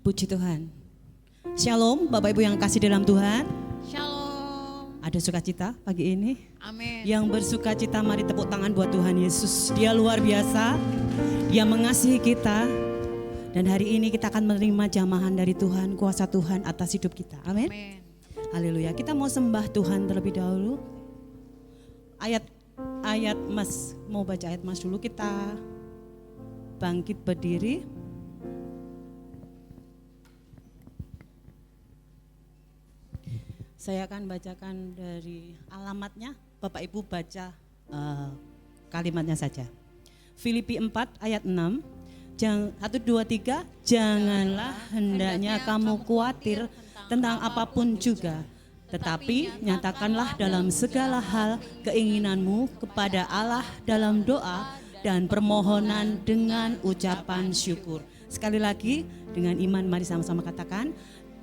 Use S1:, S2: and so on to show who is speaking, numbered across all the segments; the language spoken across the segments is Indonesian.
S1: Puji Tuhan. Shalom Bapak Ibu yang kasih dalam Tuhan.
S2: Shalom.
S1: Ada sukacita pagi ini?
S2: Amin.
S1: Yang bersukacita mari tepuk tangan buat Tuhan Yesus. Dia luar biasa. Dia mengasihi kita. Dan hari ini kita akan menerima jamahan dari Tuhan, kuasa Tuhan atas hidup kita. Amin.
S2: Amin.
S1: Haleluya. Kita mau sembah Tuhan terlebih dahulu. Ayat Mas, mau baca ayat Mas dulu, kita bangkit berdiri. Saya akan bacakan dari alamatnya, Bapak Ibu baca kalimatnya saja. Filipi 4 ayat 6, 1, 2, 3, janganlah hendaknya kamu khawatir tentang apapun juga, tetapi nyatakanlah dalam segala hal keinginanmu kepada Allah dalam doa dan permohonan dengan ucapan syukur. Sekali lagi dengan iman mari sama-sama katakan,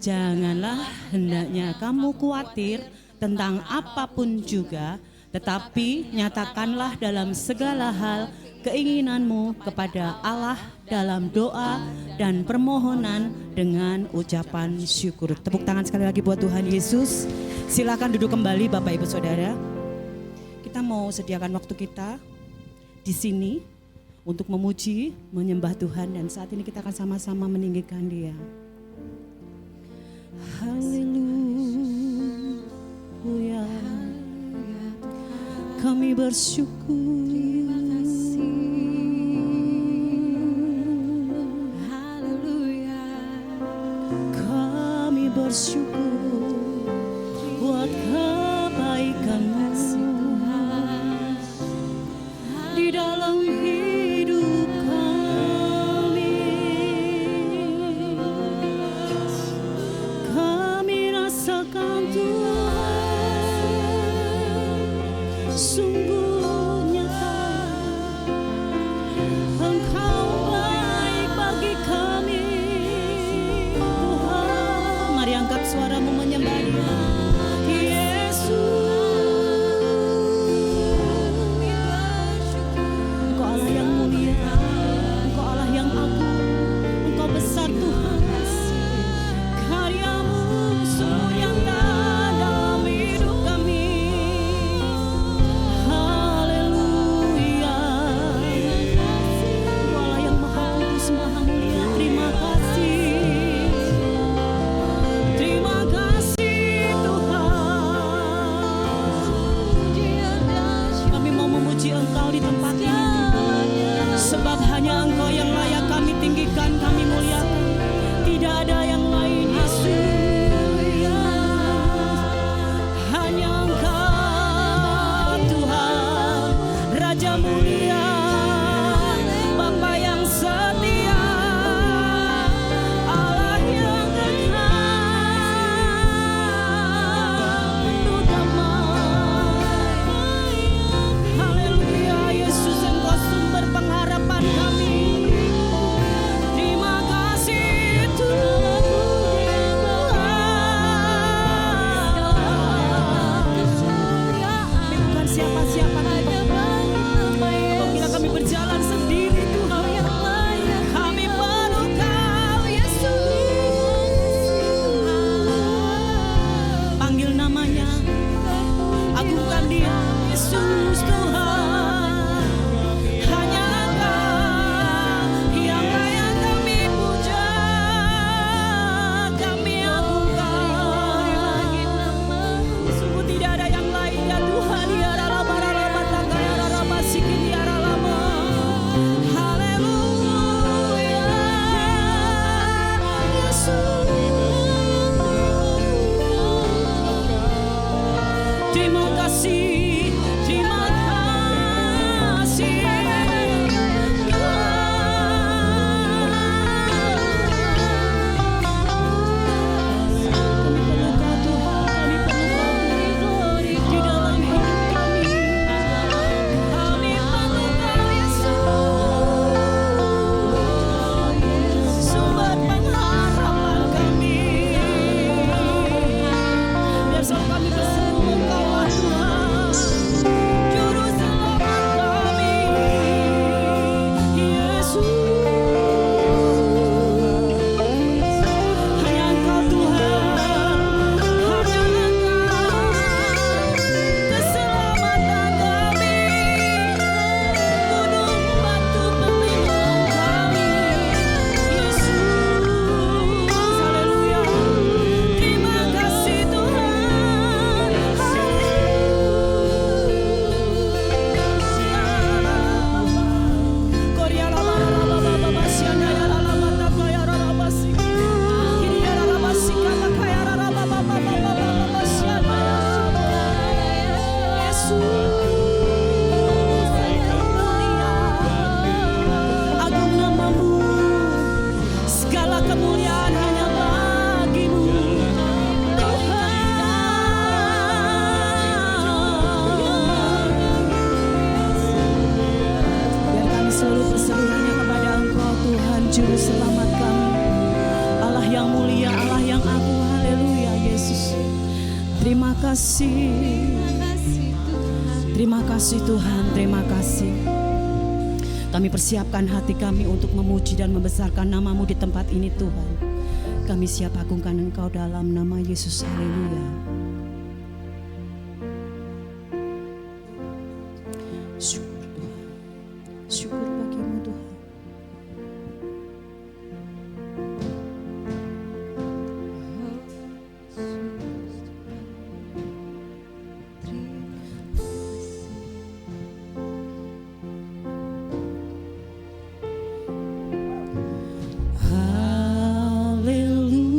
S1: janganlah hendaknya kamu khawatir tentang apapun juga, tetapi nyatakanlah dalam segala hal keinginanmu kepada Allah dalam doa dan permohonan dengan ucapan syukur. Tepuk tangan sekali lagi buat Tuhan Yesus. Silakan duduk kembali Bapak Ibu Saudara. Kita mau sediakan waktu kita di sini untuk memuji, menyembah Tuhan, dan saat ini kita akan sama-sama meninggikan Dia. Haleluya, kami bersyukur.
S2: Terima kasih. Haleluya.
S1: Kami bersyukur buat kebaikan-Mu di dalam hidup kami. Kami rasakan Tuhan sungguh nyata, Engkau baik bagi kami. Tuhan, mari angkat suaramu menyembah Dia. Yesus, Engkau Allah yang mulia, Engkau Allah yang agung, Engkau besar Tuhan. Karya-Mu sungguh nyata dalam hidup kami. Haleluya, Engkau Allah yang maha kudus, maha mulia. Terima kasih. Terima kasih Tuhan. Kami mau memuji Engkau di tempat ini, sebab hanya Engkau yang layak kami tinggikan, kami muliakan. Tidak ada yang lain Yesus. Hanya Engkau Tuhan, Raja mulia, Bapa yang setia, Allah yang kekal, penuh damai. Haleluya, Yesus Engkau sumber pengharapan kami. Terima kasih Tuhan. Kami bukan siapa-siapa Tuhan. Apabila kami berjalan sendiri Tuhan, kami perlu Kau Yesus. Panggil namanya, agungkan Dia, Yesus Tuhan. Hanya Engkau yang layak kami puja, kami agungkan. Sungguh tidak ada yang lain ya Tuhan. Ya ralama ralama tangga ya ralama sikin ya ralama. Haleluya, Yesus. Terima kasih, terima kasih Kami perlu Kau Tuhan, kami perlu Kau di dalam hidup kami. Kami perlu Kau Yesus, sumber pengharapan kami. Biar selalu kami berseru Engkau Tuhan. kasih. Terima kasih Tuhan, terima kasih. Kami persiapkan hati kami untuk memuji dan membesarkan nama-Mu di tempat ini Tuhan. Kami siap agungkan Engkau dalam nama Yesus. Haleluya. Syukur Tuhan. Syukur bagi-Mu Tuhan. Haleluya.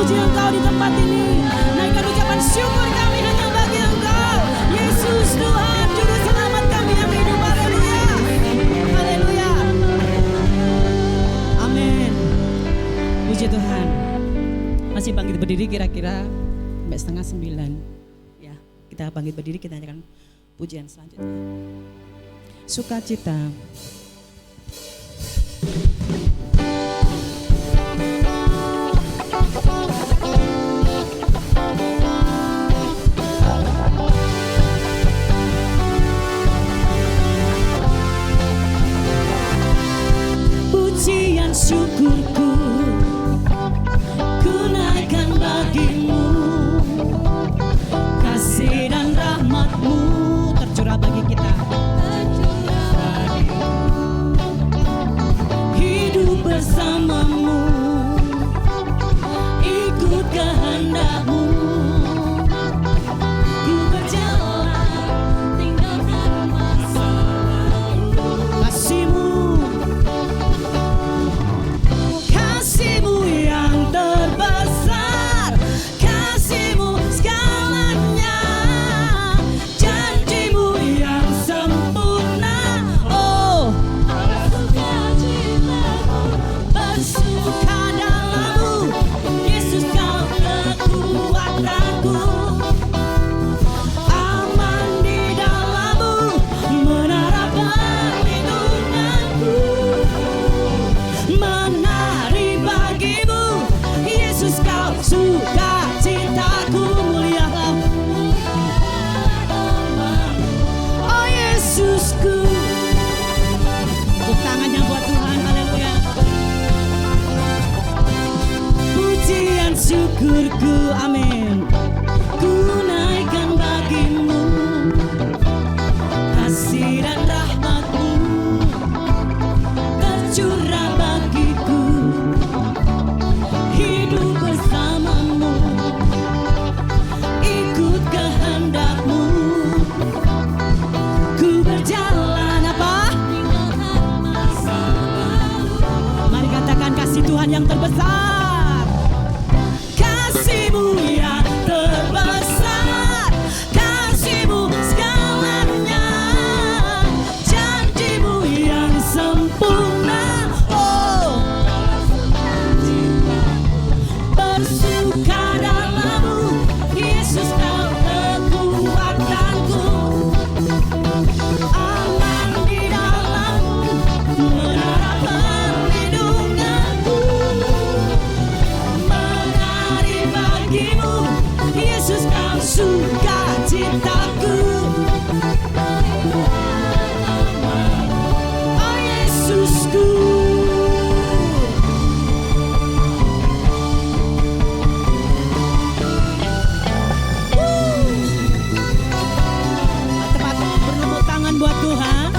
S1: memuji Engkau di tempat ini. Naikkan ucapan syukur kami hanya bagi Engkau, Yesus Tuhan Juru Selamat kami yang hidup. Haleluya, haleluya, amin. Puji Tuhan. Masih bangkit berdiri kira-kira sampai setengah 9. Ya, kita bangkit berdiri, kita nyanyikan pujian selanjutnya. Sukacita. Pujian syukurku ku naikkan bagimu, kasih dan rahmatmu tercurah bagi kita. Hidup bersamamu, ikut kehendakmu, ku berjalan tinggalkan masa lalu. Kasihmu yang terbesar, kasihmu segalanya, janjimu yang sempurna. Oh, bersuka dalammu, Yesus kau kekuatanku, aman di dalammu, menara perlindunganku, menari bagimu, Yesus kau sukacitaku, mulialah. Oh Yesusku, tepuk tangannya buat Tuhan, haleluya. Pujian syukurku, amin, ku naikkan bagimu, kasih dan rahmatmu tercurah bagiku, hidup bersamamu, ikut kehendakmu, ku berjalan apa? Mari katakan kasih Tuhan yang terbesar, kasihmu yang terbesar, kasihmu segalanya, janjimu yang sempurna. Oh, bersuka dalammu, Yesus kau kekuatanku, aman di dalammu, menara perlindunganku, menari bagimu, Yesus kau sukacitaku. Oh Yesusku, tepat bertepuk tangan buat Tuhan.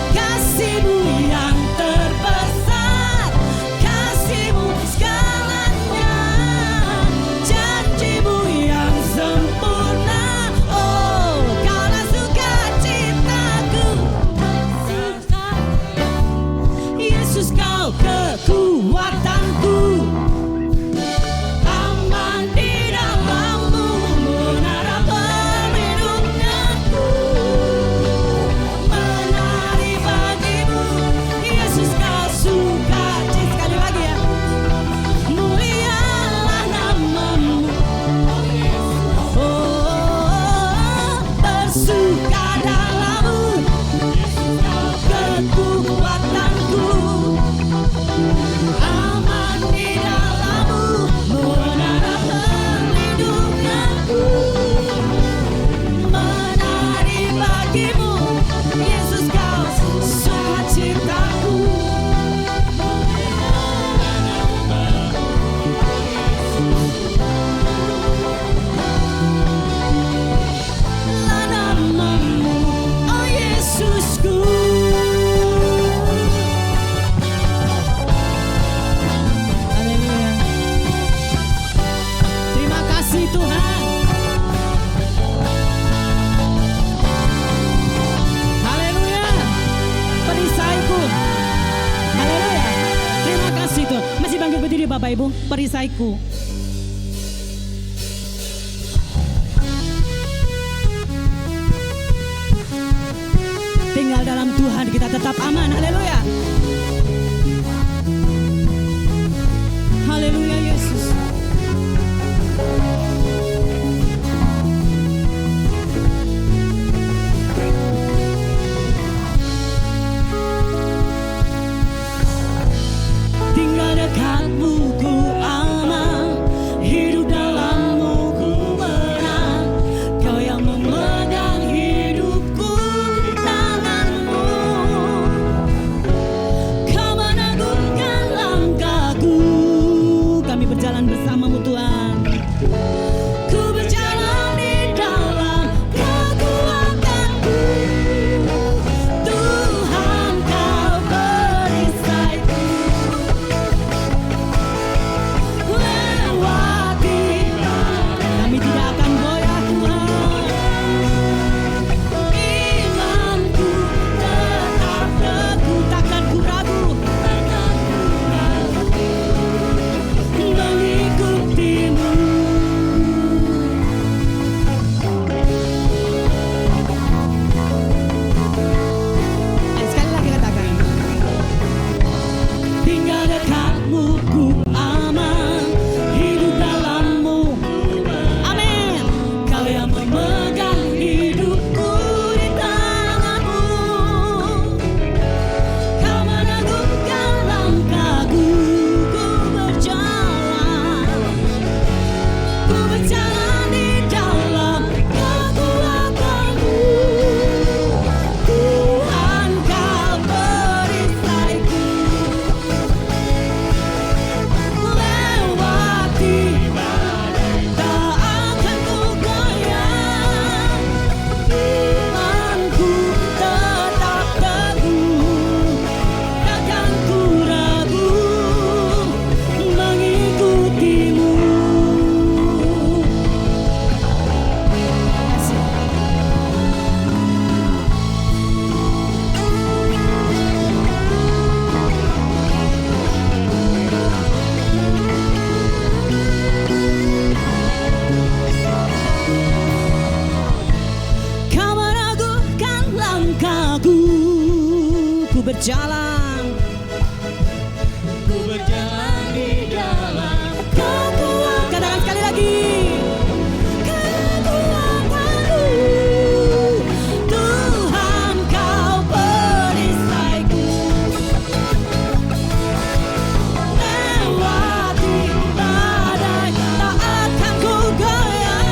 S1: Kasihmu yang Bapak Ibu, perisaiku. Tinggal dalam Tuhan kita tetap aman. Haleluya. Haleluya Yesus. Tinggal dekatmu ku aman, hidup dalammu ku menang. Kau yang memegang hidupku di tanganmu. Kau menangguhkan langkahku. Kami berjalan bersamamu Tuhan. Ku berjalan di dalam kekuatanmu. Tuhan kau perisaiku. Lewati kami tidak akan goyah Tuhan. Imanku tetap teguh, takkan ku ragu. Mengikutimu. Sekali lagi katakan. Tinggal dekatmu ku aman, hidup dalammu. Amin. Kau yang memegang hidupku di tanganmu. Kau menangguhkan langkahku. Ku berjalan di dalam kekuatanmu. Tuhan kau perisaiku. Lewati tak akan ku goyah. Imanku tetap teguh, takkan ku ragu. Mengikutimu. Kau meragukan langkahku. Ku berjalan di dalam kekuatan. Katakan sekali lagi. Kekuatanmu. Tuhan kau perisaiku. Lewati badai tak akan ku goyah.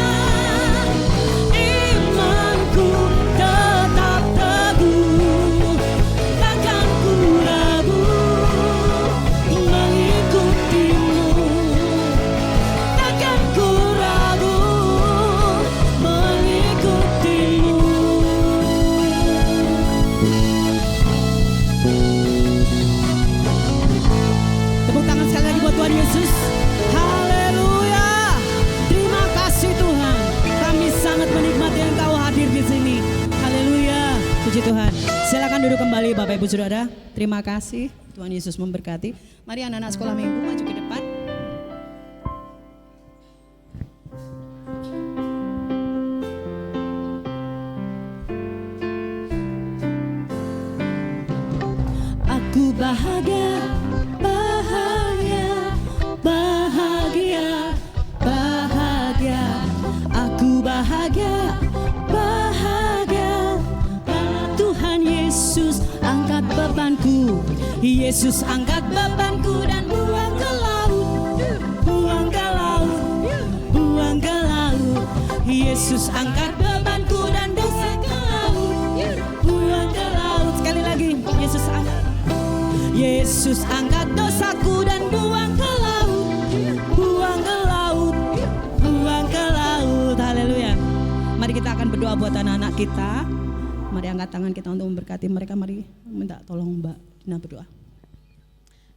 S1: Imanku tetap teguh, takkan ku ragu. Mengikutimu. Takkan ku ragu. Mengikutimu. Tepuk tangan sekali lagi buat Tuhan Yesus. Haleluya. Terima kasih Tuhan. Kami sangat menikmati Engkau hadir di sini. Haleluya. Puji Tuhan. Silakan duduk kembali Bapak Ibu Saudara. Terima kasih. Tuhan Yesus memberkati. Mari anak-anak sekolah minggu maju ke depan. Aku bahagia, bahagia, bahagia, bahagia. Aku bahagia, bahagia. Tuhan Yesus angkat bebanku. Yesus angkat bebanku dan buang ke laut. Buang ke laut, buang ke laut. Yesus angkat bebanku dan dosa ke laut. Buang ke laut. Sekali lagi. Yesus angkat dosaku dan buang ke laut. Buang ke laut. Buang ke laut. Haleluya. Mari kita akan berdoa buat anak-anak kita. Mari angkat tangan kita untuk memberkati mereka. Mari minta tolong Mbak Dina berdoa.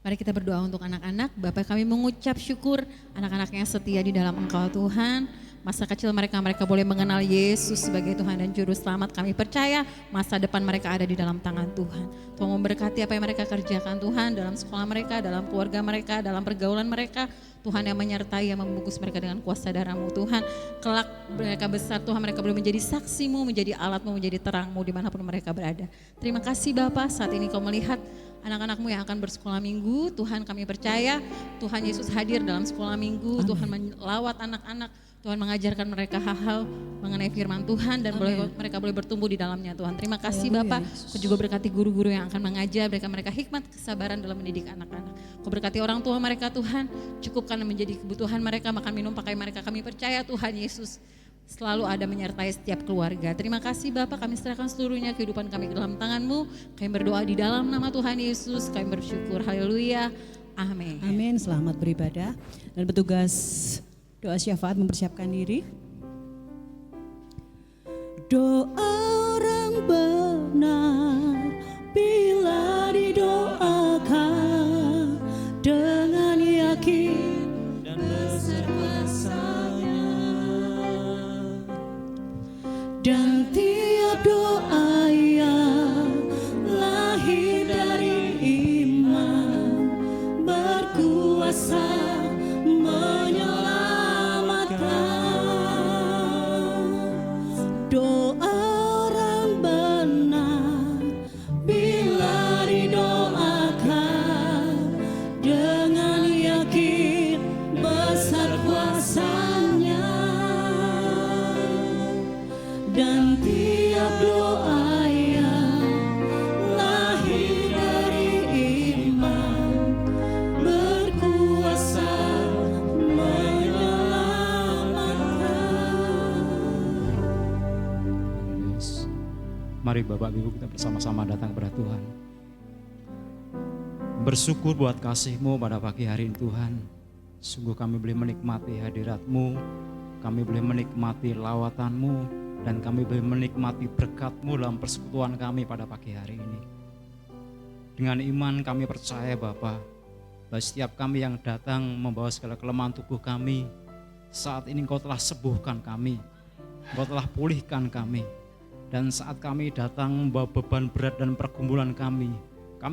S2: Mari kita berdoa untuk anak-anak. Bapak, kami mengucap syukur anak-anak yang setia di dalam Engkau Tuhan. masa kecil mereka boleh mengenal Yesus sebagai Tuhan dan Juru Selamat. Kami percaya masa depan mereka ada di dalam tangan Tuhan. Tuhan memberkati apa yang mereka kerjakan Tuhan, dalam sekolah mereka, dalam keluarga mereka, dalam pergaulan mereka. Tuhan yang menyertai, yang membungkus mereka dengan kuasa darah-Mu Tuhan. Kelak mereka besar Tuhan, mereka boleh menjadi saksi-Mu, menjadi alat-Mu, menjadi terang-Mu dimanapun mereka berada. Terima kasih Bapa, saat ini Kau melihat anak-anak-Mu yang akan bersekolah minggu. Tuhan, kami percaya Tuhan Yesus hadir dalam sekolah minggu. Amin. Tuhan melawat anak-anak, Tuhan mengajarkan mereka hal-hal mengenai firman Tuhan dan mereka boleh bertumbuh di dalamnya Tuhan. Terima kasih Bapak. Kau juga berkati guru-guru yang akan mengajar, berikan mereka hikmat, kesabaran dalam mendidik anak-anak. Kau berkati orang tua mereka Tuhan, cukupkan menjadi kebutuhan mereka, makan minum pakai mereka. Kami percaya Tuhan Yesus selalu ada menyertai setiap keluarga. Terima kasih Bapak, kami serahkan seluruhnya kehidupan kami ke dalam tangan-Mu. Kami berdoa di dalam nama Tuhan Yesus, kami bersyukur. Haleluya. Amin.
S1: Amin. Selamat beribadah. Dan petugas doa syafaat mempersiapkan diri. Doa orang benar bila didoakan dengan yakin dan besar kuasanya, dan tiap doa yang lahir dari iman berkuasa doa orang benar bila didoakan dengan yakin besar kuasanya, dan tiap doa yang lahir dari iman berkuasa
S3: Mari Bapak Ibu kita bersama-sama datang kepada Tuhan. Bersyukur buat kasih-Mu pada pagi hari ini Tuhan. Sungguh kami boleh menikmati hadirat-Mu, kami boleh menikmati lawatan-Mu, dan kami boleh menikmati berkat-Mu dalam persekutuan kami pada pagi hari ini. Dengan iman kami percaya Bapa, bahwa setiap kami yang datang membawa segala kelemahan tubuh kami, saat ini Engkau telah sembuhkan kami, Engkau telah pulihkan kami. Dan saat kami datang membawa beban berat dan pergumulan kami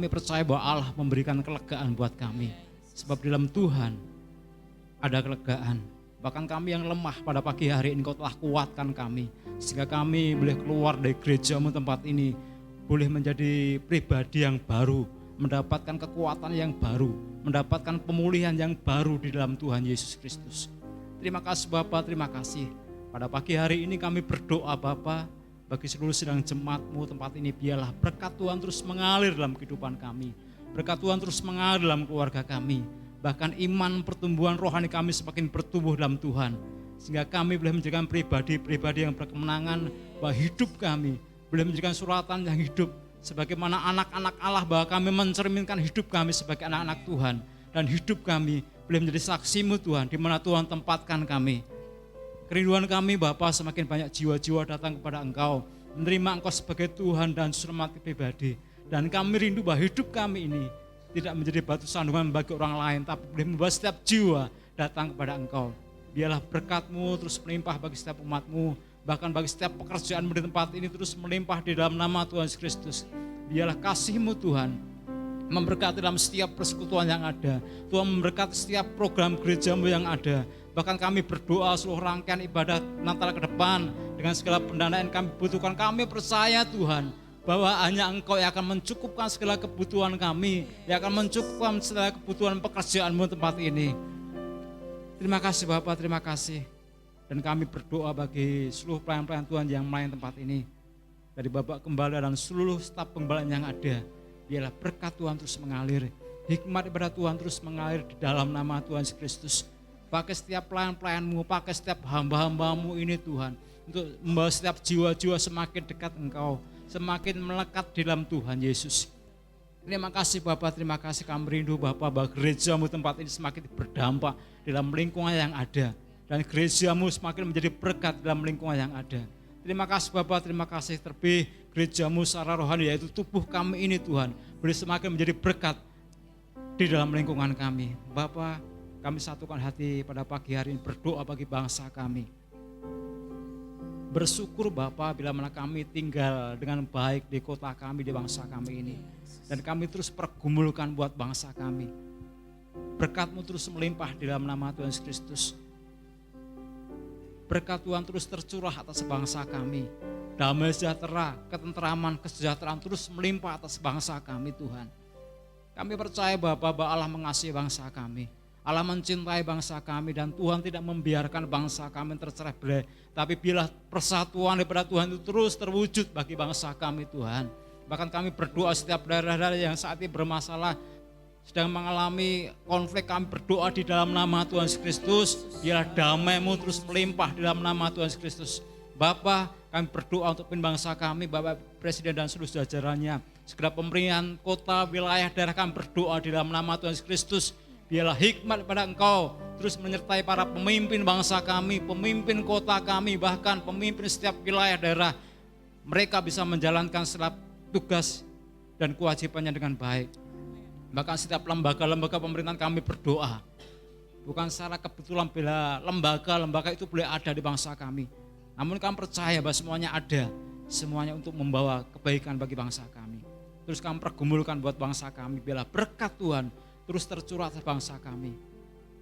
S3: percaya bahwa Allah memberikan kelegaan buat kami. Sebab di dalam Tuhan ada kelegaan. Bahkan kami yang lemah pada pagi hari ini Engkau telah kuatkan kami. Sehingga kami boleh keluar dari gereja-Mu tempat ini, boleh menjadi pribadi yang baru, mendapatkan kekuatan yang baru, mendapatkan pemulihan yang baru di dalam Tuhan Yesus Kristus. Terima kasih Bapa, terima kasih. Pada pagi hari ini kami berdoa Bapa, bagi seluruh sidang jemaat-Mu tempat ini, biarlah berkat Tuhan terus mengalir dalam kehidupan kami. Berkat Tuhan terus mengalir dalam keluarga kami. Bahkan iman pertumbuhan rohani kami semakin bertumbuh dalam Tuhan. Sehingga kami boleh menjadikan pribadi-pribadi yang berkemenangan, bahwa hidup kami boleh menjadikan suratan yang hidup. Sebagaimana anak-anak Allah, bahwa kami mencerminkan hidup kami sebagai anak-anak Tuhan. Dan hidup kami boleh menjadi saksi-Mu Tuhan, di mana Tuhan tempatkan kami. Kerinduan kami Bapa, semakin banyak jiwa-jiwa datang kepada Engkau, menerima Engkau sebagai Tuhan dan Selamat pribadi. Dan kami rindu bahwa hidup kami ini tidak menjadi batu sandungan bagi orang lain, tapi boleh membawa setiap jiwa datang kepada Engkau. Biarlah berkat-Mu terus melimpah bagi setiap umat-Mu, bahkan bagi setiap pekerjaan-Mu di tempat ini terus melimpah di dalam nama Tuhan Yesus Kristus. Biarlah kasih-Mu Tuhan memberkati dalam setiap persekutuan yang ada. Tuhan memberkati setiap program gereja-Mu yang ada. Bahkan kami berdoa seluruh rangkaian ibadat Natal ke depan dengan segala pendanaan yang kami butuhkan. Kami percaya Tuhan bahwa hanya Engkau yang akan mencukupkan segala kebutuhan kami, yang akan mencukupkan segala kebutuhan pekerjaan-Mu tempat ini. Terima kasih Bapak, terima kasih. Dan kami berdoa bagi seluruh pelayan-pelayan Tuhan yang melayani tempat ini. Dari Bapak Gembala dan seluruh staf penggembalaan yang ada. Biarlah berkat Tuhan terus mengalir. Hikmat ibadah Tuhan terus mengalir di dalam nama Tuhan Yesus Kristus. Pakai setiap pelayan-pelayan-Mu, pakai setiap hamba-hamba-Mu ini Tuhan, untuk membawa setiap jiwa-jiwa semakin dekat Engkau, semakin melekat di dalam Tuhan Yesus. Terima kasih Bapak, terima kasih kami rindu Bapak, bahwa gereja-Mu tempat ini semakin berdampak dalam lingkungan yang ada. Dan gereja-Mu semakin menjadi berkat dalam lingkungan yang ada. Terima kasih Bapak, terima kasih terlebih gereja-Mu secara rohani, yaitu tubuh kami ini Tuhan, boleh semakin menjadi berkat di dalam lingkungan kami. Bapak, kami satukan hati pada pagi hari ini berdoa bagi bangsa kami. Bersyukur Bapa bila mana kami tinggal dengan baik di kota kami, di bangsa kami ini. Dan kami terus pergumulkan buat bangsa kami. Berkat-Mu terus melimpah di dalam nama Tuhan Yesus Kristus. Berkat Tuhan terus tercurah atas bangsa kami. Damai sejahtera, ketentraman, kesejahteraan terus melimpah atas bangsa kami Tuhan. Kami percaya bahwa Allah mengasihi bangsa kami. Allah mencintai bangsa kami dan Tuhan tidak membiarkan bangsa kami tercerai berai. Tapi bila persatuan daripada Tuhan itu terus terwujud bagi bangsa kami Tuhan. Bahkan kami berdoa setiap daerah-daerah yang saat ini bermasalah, sedang mengalami konflik, kami berdoa di dalam nama Tuhan Yesus Kristus. Biar damai-Mu terus melimpah di dalam nama Tuhan Yesus Kristus. Bapa, kami berdoa untuk bangsa kami, Bapak Presiden dan seluruh jajarannya. Segala pemerintahan kota, wilayah, daerah kami berdoa di dalam nama Tuhan Yesus Kristus. Biarlah hikmat pada Engkau terus menyertai para pemimpin bangsa kami, pemimpin kota kami, bahkan pemimpin setiap wilayah daerah. Mereka bisa menjalankan setiap tugas dan kewajibannya dengan baik. Bahkan setiap lembaga-lembaga pemerintahan kami berdoa. Bukan secara kebetulan bila lembaga-lembaga itu boleh ada di bangsa kami. Namun kami percaya bahwa semuanya ada. Semuanya untuk membawa kebaikan bagi bangsa kami. Terus kami pergumulkan buat bangsa kami. Bila berkat Tuhan terus tercurah atas bangsa kami.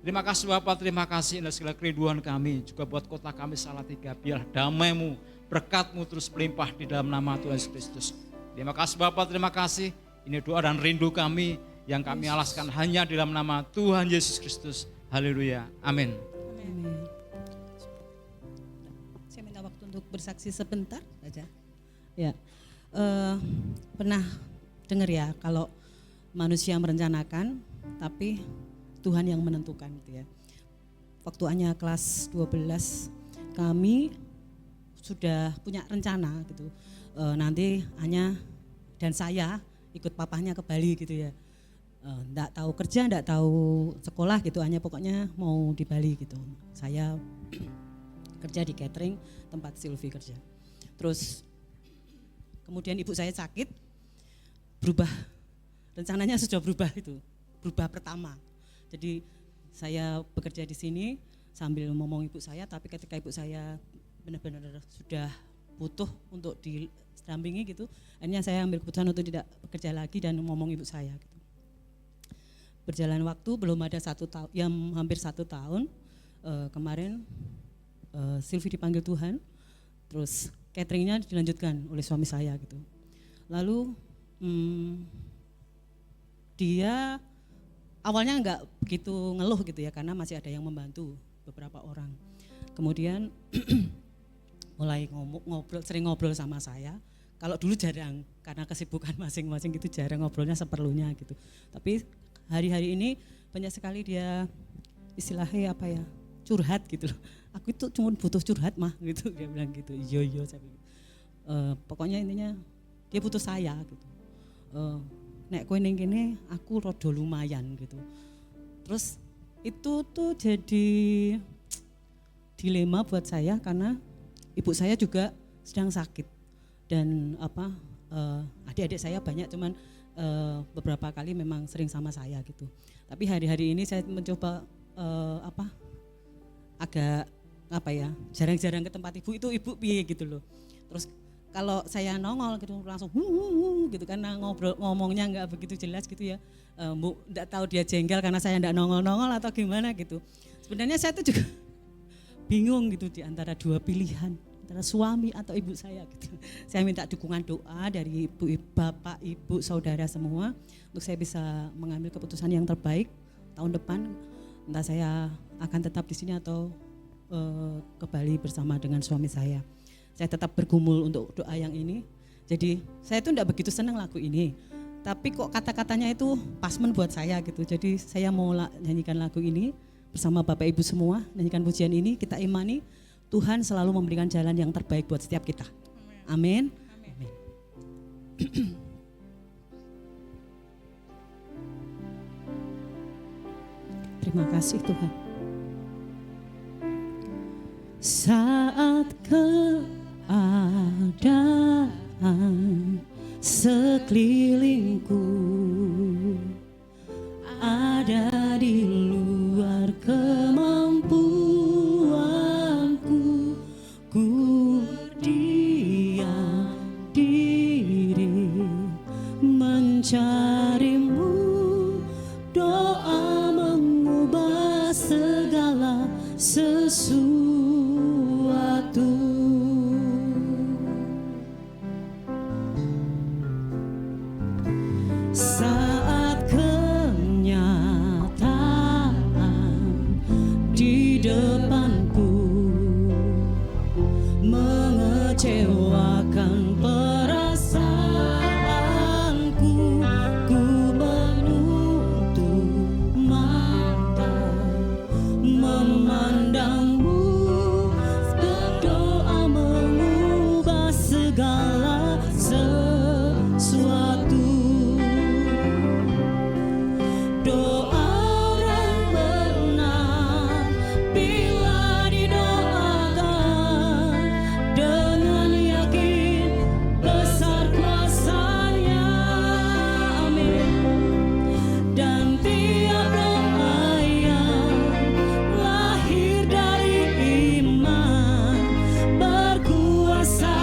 S3: Terima kasih Bapak, terima kasih atas segala kerinduan kami. Juga buat kota kami Salatiga. Biar damai-Mu, berkat-Mu terus melimpah di dalam nama Tuhan Yesus Kristus. Terima kasih Bapak, terima kasih. Ini doa dan rindu kami yang kami alaskan hanya di dalam nama Tuhan Yesus Kristus. Haleluya. Amin.
S1: Amin. Saya minta waktu untuk bersaksi sebentar saja. Ya, pernah dengar ya kalau manusia merencanakan, tapi Tuhan yang menentukan gitu ya. Waktu Anya kelas 12 kami sudah punya rencana gitu. Nanti Anya dan saya ikut papahnya ke Bali gitu ya. Enggak tahu kerja, enggak tahu sekolah gitu, hanya pokoknya mau di Bali gitu. Saya kerja di catering tempat Sylvie kerja. Terus kemudian ibu saya sakit, berubah. Rencananya sudah berubah itu, berubah pertama. Jadi saya bekerja di sini sambil ngomong ibu saya, tapi ketika ibu saya benar-benar sudah butuh untuk didampingi gitu, akhirnya saya ambil keputusan untuk tidak bekerja lagi dan ngomong ibu saya. Gitu. Berjalan waktu belum ada 1 tahun, yang hampir 1 tahun kemarin Sylvie dipanggil Tuhan, terus cateringnya dilanjutkan oleh suami saya gitu. Lalu dia awalnya enggak begitu ngeluh gitu ya, karena masih ada yang membantu beberapa orang. Kemudian mulai sering ngobrol sama saya. Kalau dulu jarang, karena kesibukan masing-masing gitu jarang ngobrolnya seperlunya gitu. Tapi hari-hari ini banyak sekali dia istilahnya apa ya, curhat gitu loh. Aku itu cuma butuh curhat mah gitu, dia bilang gitu. Iya saya bilang. Pokoknya intinya dia butuh saya gitu. Nek kowe ning kene aku rada lumayan gitu. Terus itu tuh jadi dilema buat saya karena ibu saya juga sedang sakit dan adik-adik saya banyak, cuman beberapa kali memang sering sama saya gitu. Tapi hari-hari ini saya mencoba agak jarang-jarang ke tempat ibu piye gitu loh. Terus kalau saya nongol gitu langsung gitu karena ngomongnya nggak begitu jelas gitu ya. Nggak tahu dia jengkel karena saya nggak nongol atau gimana gitu. Sebenarnya saya tuh juga bingung gitu di antara dua pilihan, antara suami atau ibu saya gitu. Saya minta dukungan doa dari bapak, ibu, saudara semua untuk saya bisa mengambil keputusan yang terbaik tahun depan. Entah saya akan tetap di sini atau ke Bali bersama dengan suami saya. Saya tetap bergumul untuk doa yang ini. Jadi saya tuh enggak begitu senang lagu ini. Tapi kok kata-katanya itu pasmen buat saya gitu. Jadi saya mau nyanyikan lagu ini bersama Bapak Ibu semua. Nyanyikan pujian ini, kita imani Tuhan selalu memberikan jalan yang terbaik buat setiap kita. Amin. Amin. Terima kasih Tuhan. Saat keadaan sekelilingku ada di luar kemampuanku, ku mencarimu, doa mengubah segala sesuatu. Saat kenyataan di depanku mengecewakan perasaanku, ku menutup mata memandangmu, berdoa mengubah segala sesuatu. Doa orang benar bila didoakan dengan yakin besar kuasa-Nya. Amin. Dan tiap doa yang lahir dari iman berkuasa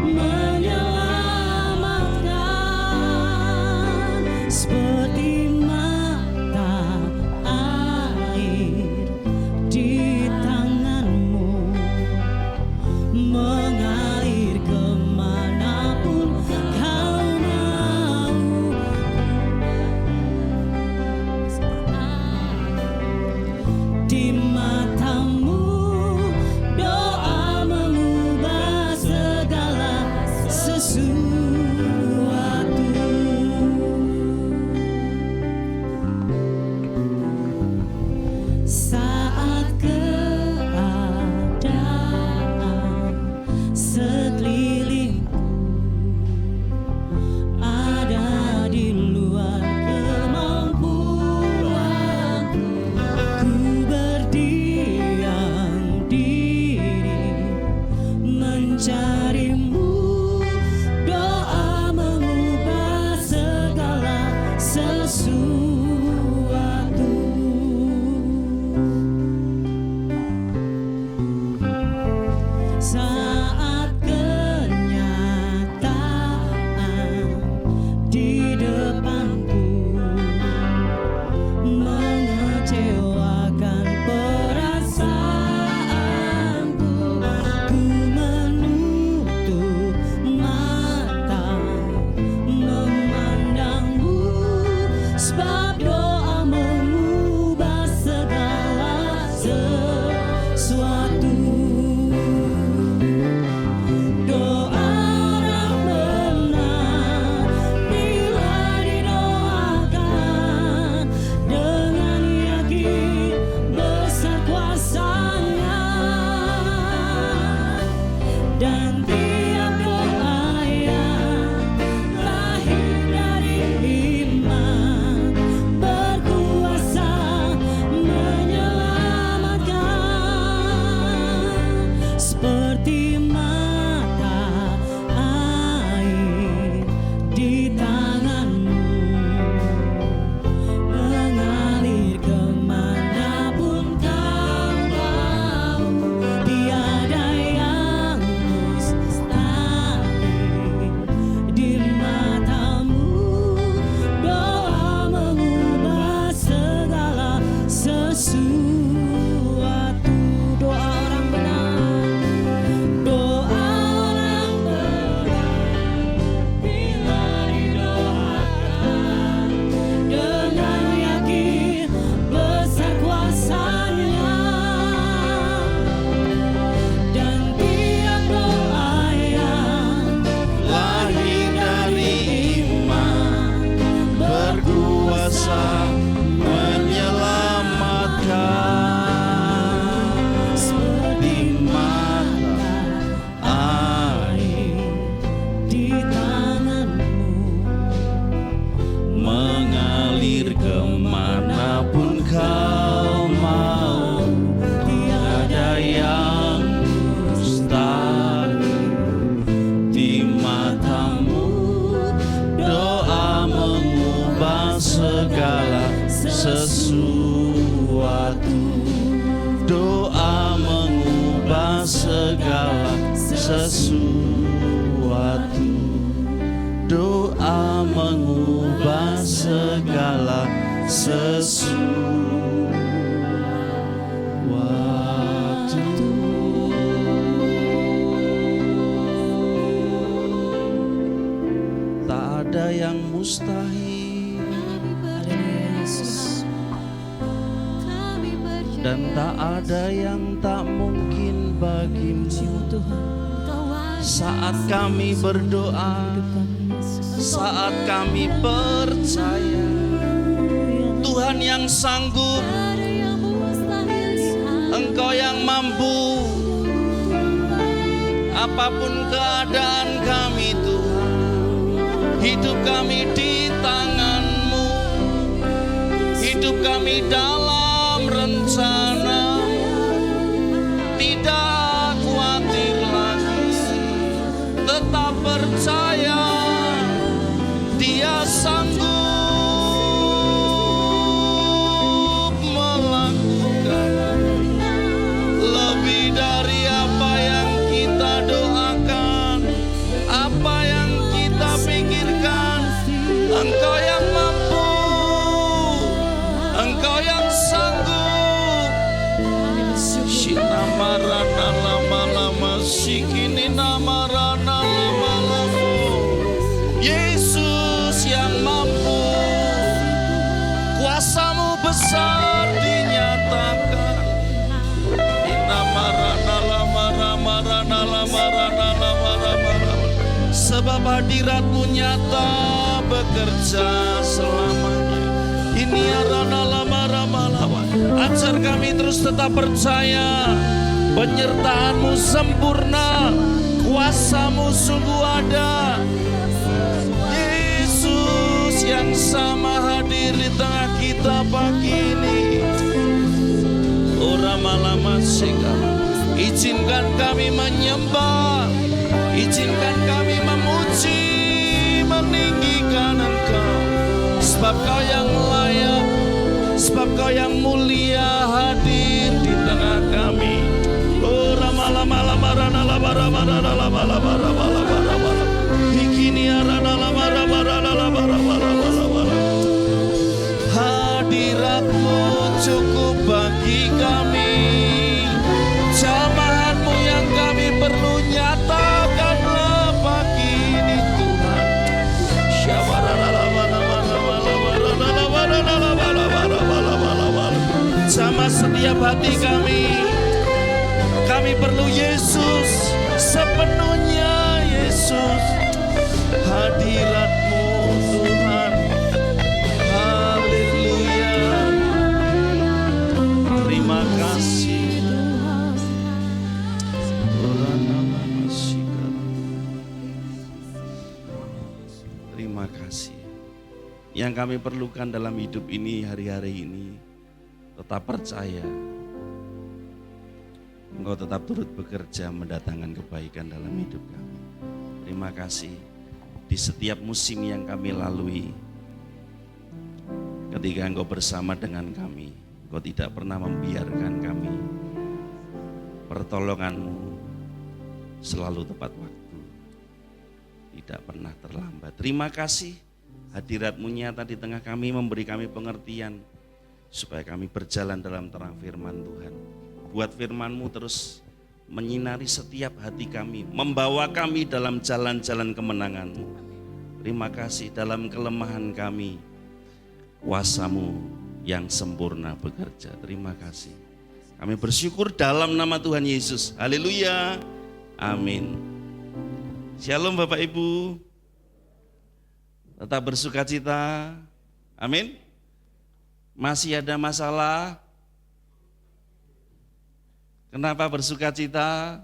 S1: menyelamatkan.
S4: sesuatu. Tak ada yang mustahil dan tak ada yang tak mungkin bagimu. Saat kami berdoa, saat kami percaya, Tuhan yang sanggup, Engkau yang mampu. Apapun keadaan kami Tuhan, hidup kami di tangan-Mu, hidup kami dalam rencana. Tidak khawatir lagi, tetap percaya Dia sanggup melakukan lebih dari apa yang kita doakan, apa yang kita pikirkan. Engkau yang mampu, Engkau yang sanggup. Shinamarana lama-lama sikini namarana lama-lama. Yesus yang mampu, kuasa-Mu besar dinyatakan. Inamarana lama-ramarana lamarana lama-rama. Sebab hadirat-Mu nyata bekerja selamanya. Ini arana lama-rama-lama. Ajar kami terus tetap percaya, penyertaan-Mu sempurna, kuasa-Mu sungguh ada. Yesus yang sama hadir di tengah kita pagi ini. Ora malama segala. Izinkan kami menyembah, izinkan kami memuji, meninggikan Engkau. Sebab Kau yang layak, sebab Kau yang mulia hadir di tengah kami. Oh rama-lama-lama-rana lama-rama-rana lama-lama-rama-rama-rama. Hikini arana lama-rama-rana lama-rama-rama-rama. Hadirat-Mu cukup bagi kami. Jamahan-Mu yang kami perlu nyatakanlah pagi ini Tuhan. Sama setiap hati kami perlu Yesus sepenuhnya. Yesus, hadirat-Mu Tuhan. Haleluya. Terima kasih. Terima kasih. Yang kami perlukan dalam hidup ini hari-hari ini, tetap percaya Engkau tetap turut bekerja mendatangkan kebaikan dalam hidup kami. Terima kasih. Di setiap musim yang kami lalui, ketika Engkau bersama dengan kami, Engkau tidak pernah membiarkan kami. Pertolongan-Mu selalu tepat waktu, tidak pernah terlambat. Terima kasih, hadirat-Mu nyata di tengah kami, memberi kami pengertian supaya kami berjalan dalam terang firman Tuhan. Buat firman-Mu terus menyinari setiap hati kami, membawa kami dalam jalan-jalan kemenangan-Mu. Terima kasih, dalam kelemahan kami, kuasa-Mu yang sempurna bekerja. Terima kasih. Kami bersyukur dalam nama Tuhan Yesus. Haleluya. Amin. Shalom Bapak Ibu. Tetap bersukacita. Amin. Masih ada masalah? Kenapa bersukacita?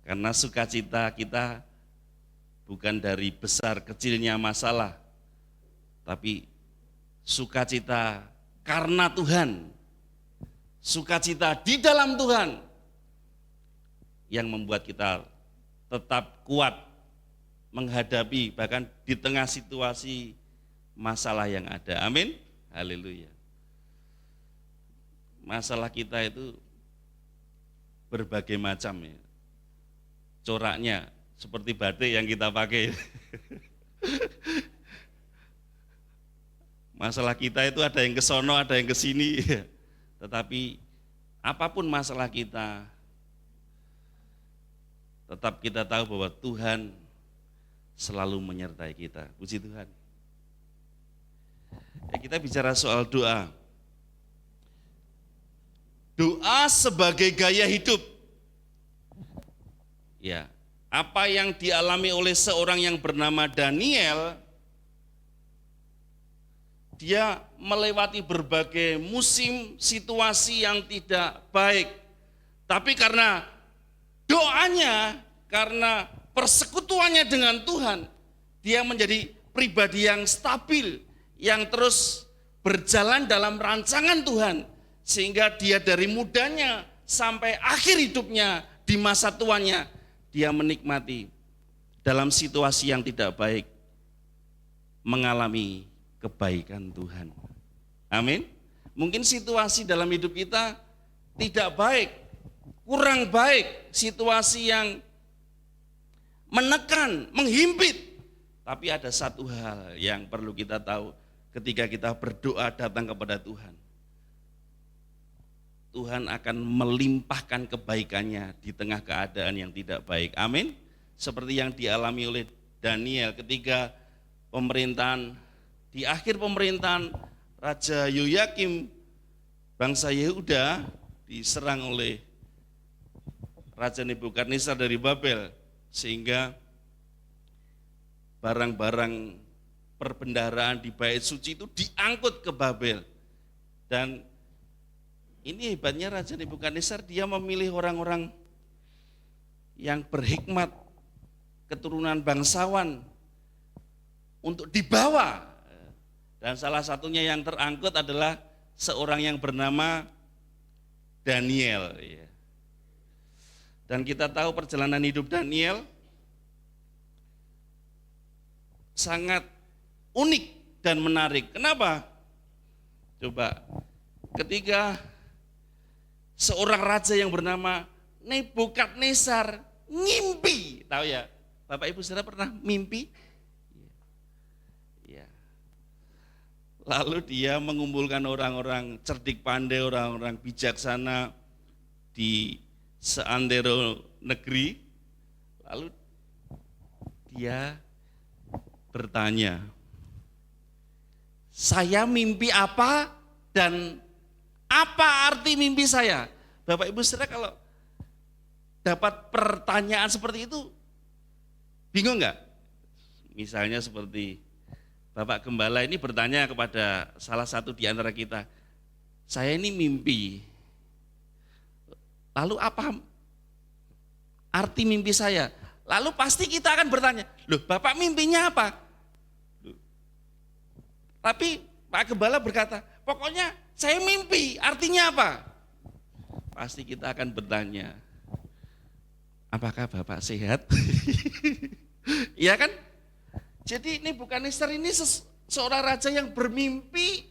S4: Karena sukacita kita bukan dari besar kecilnya masalah, tapi sukacita karena Tuhan, sukacita di dalam Tuhan yang membuat kita tetap kuat menghadapi bahkan di tengah situasi masalah yang ada. Amin. Haleluya. Masalah kita itu berbagai macam ya. Coraknya seperti batik yang kita pakai. Masalah kita itu ada yang ke sono, ada yang ke sini. Tetapi apapun masalah kita, tetap kita tahu bahwa Tuhan selalu menyertai kita. Puji Tuhan. Ya, kita bicara soal doa. Doa sebagai gaya hidup. Ya, apa yang dialami oleh seorang yang bernama Daniel, dia melewati berbagai musim situasi yang tidak baik. Tapi karena doanya, karena persekutuannya dengan Tuhan, dia menjadi pribadi yang stabil, yang terus berjalan dalam rancangan Tuhan. Sehingga dia dari mudanya sampai akhir hidupnya, di masa tuanya, dia menikmati dalam situasi yang tidak baik, mengalami kebaikan Tuhan. Amin. Mungkin situasi dalam hidup kita tidak baik, kurang baik, situasi yang menekan, menghimpit. Tapi ada satu hal yang perlu kita tahu ketika kita berdoa datang kepada Tuhan. Tuhan akan melimpahkan kebaikannya di tengah keadaan yang tidak baik. Amin. Seperti yang dialami oleh Daniel ketika pemerintahan, di akhir pemerintahan Raja Yoyakim, bangsa Yehuda diserang oleh Raja Nebukadnezar dari Babel, sehingga barang-barang perbendaharaan di bait suci itu diangkut ke Babel. Dan ini hebatnya Raja Nebukadnezar, dia memilih orang-orang yang berhikmat, keturunan bangsawan untuk dibawa. Dan salah satunya yang terangkut adalah seorang yang bernama Daniel. Dan kita tahu perjalanan hidup Daniel sangat unik dan menarik. Kenapa? Coba, ketika seorang raja yang bernama Nebukadnezar ngimpi, tahu ya, Bapak Ibu Saudara pernah mimpi? Ya. Lalu dia mengumpulkan orang-orang cerdik pandai, orang-orang bijaksana di seantero negeri. Lalu dia bertanya, saya mimpi apa dan apa arti mimpi saya? Bapak Ibu Saudara kalau dapat pertanyaan seperti itu, bingung enggak? Misalnya seperti Bapak Gembala ini bertanya kepada salah satu di antara kita, saya ini mimpi, lalu apa arti mimpi saya? Lalu pasti kita akan bertanya, loh Bapak mimpinya apa? Tapi Pak Gembala berkata, pokoknya saya mimpi, artinya apa? Pasti kita akan bertanya, apakah Bapak sehat? Iya kan? Jadi Nebukadnezar ini seorang raja yang bermimpi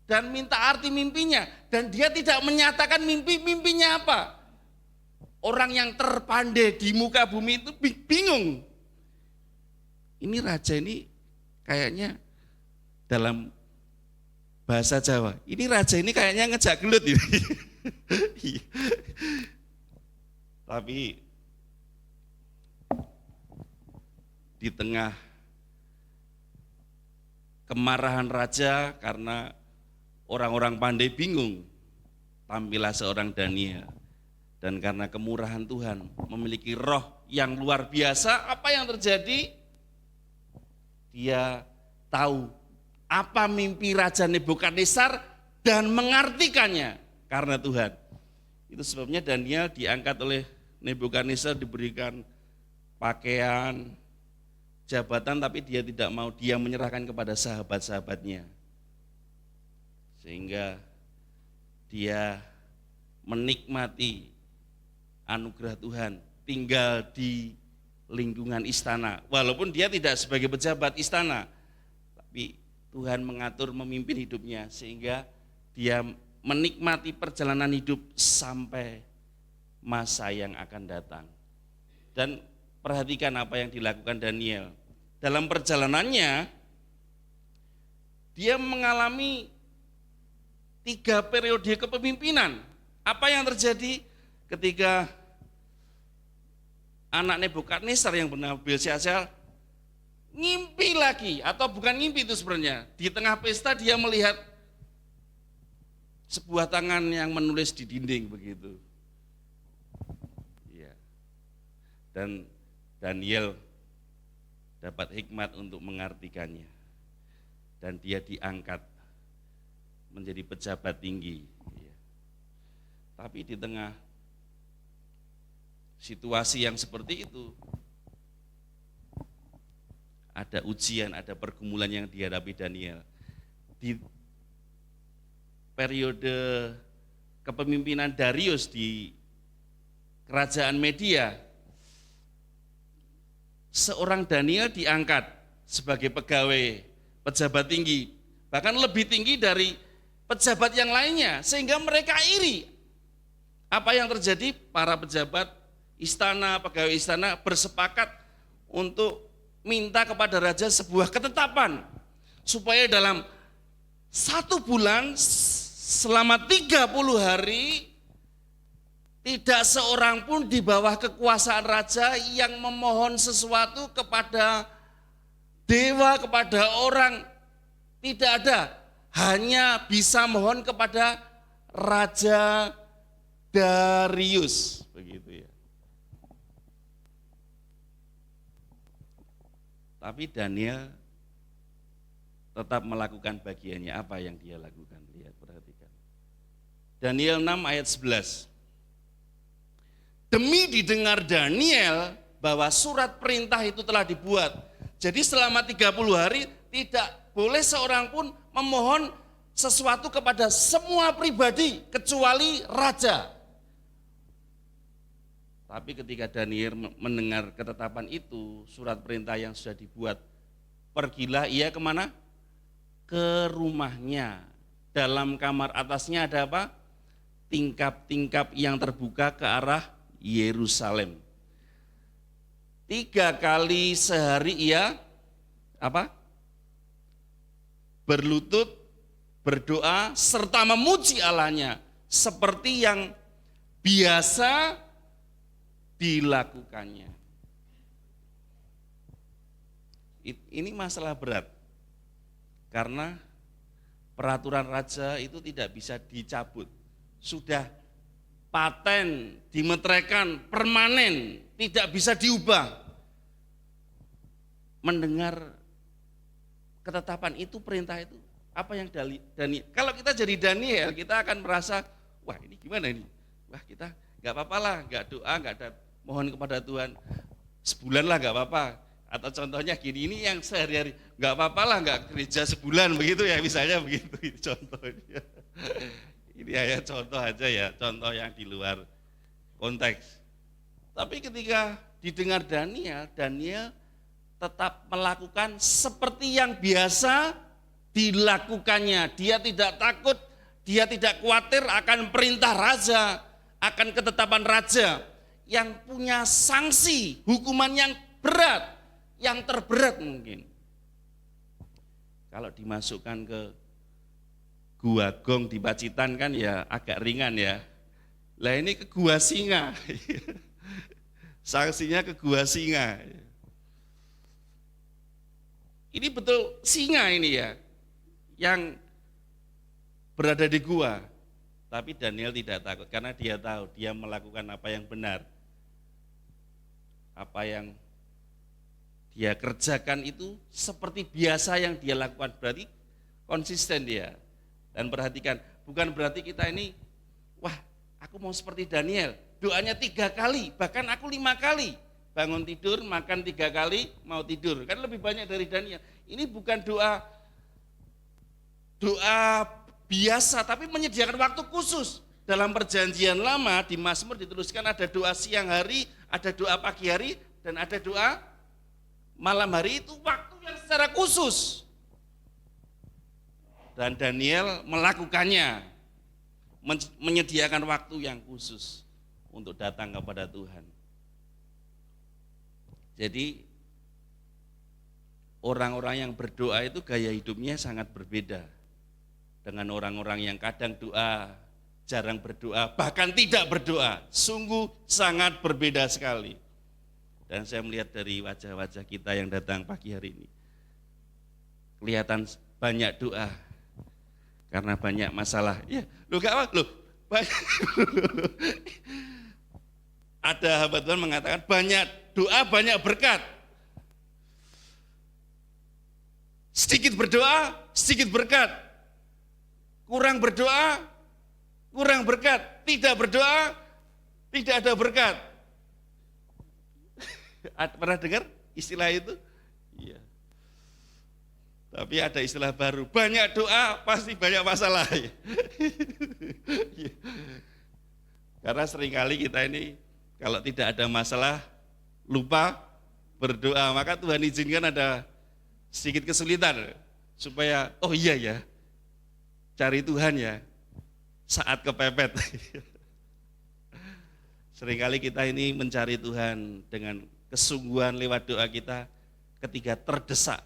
S4: dan minta arti mimpinya. Dan dia tidak menyatakan mimpinya apa. Orang yang terpandai di muka bumi itu bingung. Ini raja ini kayaknya dalam bahasa Jawa, ini raja ini kayaknya ngejak gelut ini. Tapi di tengah kemarahan raja karena orang-orang pandai bingung, tampillah seorang Daniel. Dan karena kemurahan Tuhan, memiliki roh yang luar biasa, apa yang terjadi? Dia tahu apa mimpi Raja Nebukadnezar dan mengartikannya karena Tuhan. Itu sebabnya Daniel diangkat oleh Nebukadnezar, diberikan pakaian, jabatan, tapi dia tidak mau, dia menyerahkan kepada sahabat-sahabatnya. Sehingga dia menikmati anugerah Tuhan, tinggal di lingkungan istana. Walaupun dia tidak sebagai pejabat istana, tapi Tuhan mengatur, memimpin hidupnya sehingga dia menikmati perjalanan hidup sampai masa yang akan datang. Dan perhatikan apa yang dilakukan Daniel. dalam perjalanannya dia mengalami 3 periode kepemimpinan. Apa yang terjadi ketika anak Nebukadnezar yang bernama Belsyazar ngimpi lagi, atau bukan ngimpi itu sebenarnya, di tengah pesta dia melihat sebuah tangan yang menulis di dinding begitu. Ya. Dan Daniel dapat hikmat untuk mengartikannya. Dan dia diangkat menjadi pejabat tinggi. Ya. Tapi di tengah situasi yang seperti itu, ada ujian, ada pergumulan yang dihadapi Daniel. Di periode kepemimpinan Darius di kerajaan Media, seorang Daniel diangkat sebagai pegawai pejabat tinggi, bahkan lebih tinggi dari pejabat yang lainnya, sehingga mereka iri. Apa yang terjadi? Para pejabat istana, pegawai istana bersepakat untuk minta kepada raja sebuah ketetapan supaya dalam 1 bulan selama 30 hari tidak seorang pun di bawah kekuasaan raja yang memohon sesuatu kepada dewa, kepada orang, tidak ada. Hanya bisa mohon kepada Raja Darius, begitu ya. Tapi Daniel tetap melakukan bagiannya. Apa yang dia lakukan? Lihat, perhatikan. Daniel 6 ayat 11. Demi didengar Daniel bahwa surat perintah itu telah dibuat. Jadi selama 30 hari tidak boleh seorang pun memohon sesuatu kepada semua pribadi kecuali raja. Tapi ketika Daniel mendengar ketetapan itu, surat perintah yang sudah dibuat, pergilah ia kemana? Ke rumahnya. Dalam kamar atasnya ada apa? Tingkap-tingkap yang terbuka ke arah Yerusalem. 3 kali sehari ia apa? Berlutut, berdoa, serta memuji Allahnya, seperti yang biasa dilakukannya. Ini masalah berat, karena peraturan raja itu tidak bisa dicabut. Sudah paten, dimeteraikan, permanen, tidak bisa diubah. Mendengar ketetapan itu, perintah itu, apa yang Daniel, kalau kita jadi Daniel, kita akan merasa, wah ini gimana ini? Wah kita gak apa-apa lah, gak doa, gak ada mohon kepada Tuhan, sebulan lah gak apa-apa. Atau contohnya gini, ini yang sehari-hari, gak apa-apa lah gak gereja sebulan, begitu ya, misalnya begitu contohnya. Ini hanya contoh aja ya, contoh yang di luar konteks. Tapi ketika didengar Daniel, Daniel tetap melakukan seperti yang biasa dilakukannya. Dia tidak takut, dia tidak khawatir akan perintah raja, akan ketetapan raja yang punya sanksi, hukuman yang berat, yang terberat mungkin. Kalau dimasukkan ke Gua Gong di Pacitan kan ya agak ringan ya. Lah ini ke Gua Singa. Sanksinya ke Gua Singa. Ini betul singa ini ya, yang berada di gua. Tapi Daniel tidak takut, karena dia tahu dia melakukan apa yang benar. Apa yang dia kerjakan itu seperti biasa yang dia lakukan, berarti konsisten dia. Dan perhatikan, bukan berarti kita ini, wah aku mau seperti Daniel, doanya 3 kali, bahkan aku 5 kali. Bangun tidur, makan 3 kali, mau tidur. Kan lebih banyak dari Daniel. Ini bukan doa biasa, tapi menyediakan waktu khusus. Dalam perjanjian lama di Mazmur dituliskan ada doa siang hari, ada doa pagi hari, dan ada doa malam hari. Itu waktu yang secara khusus. Dan Daniel melakukannya, menyediakan waktu yang khusus untuk datang kepada Tuhan. Jadi orang-orang yang berdoa itu gaya hidupnya sangat berbeda dengan orang-orang yang kadang doa, jarang berdoa, bahkan tidak berdoa. Sungguh sangat berbeda sekali. Dan saya melihat dari wajah-wajah kita yang datang pagi hari ini, kelihatan banyak doa karena banyak masalah. Ya, lu gak apa, lu banyak. Ada hamba Tuhan mengatakan banyak doa, banyak berkat. Sedikit berdoa, sedikit berkat. Kurang berdoa, kurang berkat. Tidak berdoa, tidak ada berkat. Pernah dengar istilah itu? Iya. Tapi ada istilah baru, banyak doa pasti banyak masalah. Karena seringkali kita ini kalau tidak ada masalah lupa berdoa, maka Tuhan izinkan ada sedikit kesulitan supaya oh iya ya, cari Tuhan ya saat kepepet. Seringkali kita ini mencari Tuhan dengan kesungguhan lewat doa kita ketika terdesak.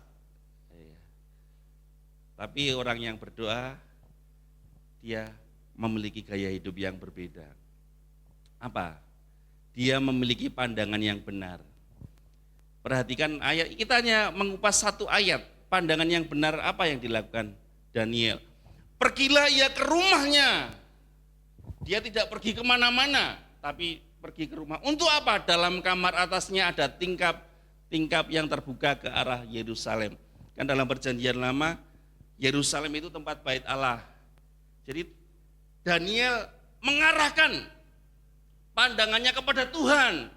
S4: Tapi orang yang berdoa, dia memiliki gaya hidup yang berbeda. Apa? Dia memiliki pandangan yang benar. Perhatikan ayat, kita hanya mengupas satu ayat. Pandangan yang benar apa yang dilakukan Daniel? Pergilah ia ke rumahnya. Dia tidak pergi kemana-mana, tapi pergi ke rumah. Untuk apa? Dalam kamar atasnya ada tingkap yang terbuka ke arah Yerusalem. Kan dalam perjanjian lama, Yerusalem itu tempat bait Allah. Jadi Daniel mengarahkan pandangannya kepada Tuhan.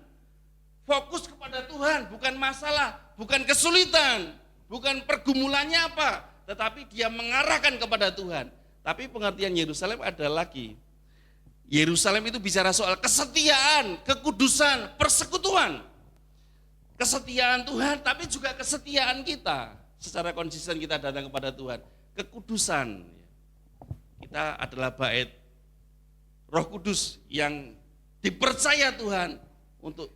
S4: Fokus kepada Tuhan, bukan masalah, bukan kesulitan, bukan pergumulannya apa, tetapi dia mengarahkan kepada Tuhan. Tapi pengertian Yerusalem ada lagi. Yerusalem itu bicara soal kesetiaan, kekudusan, persekutuan. Kesetiaan Tuhan, tapi juga kesetiaan kita. Secara konsisten kita datang kepada Tuhan. Kekudusan. Kita adalah bait Roh Kudus yang dipercaya Tuhan untuk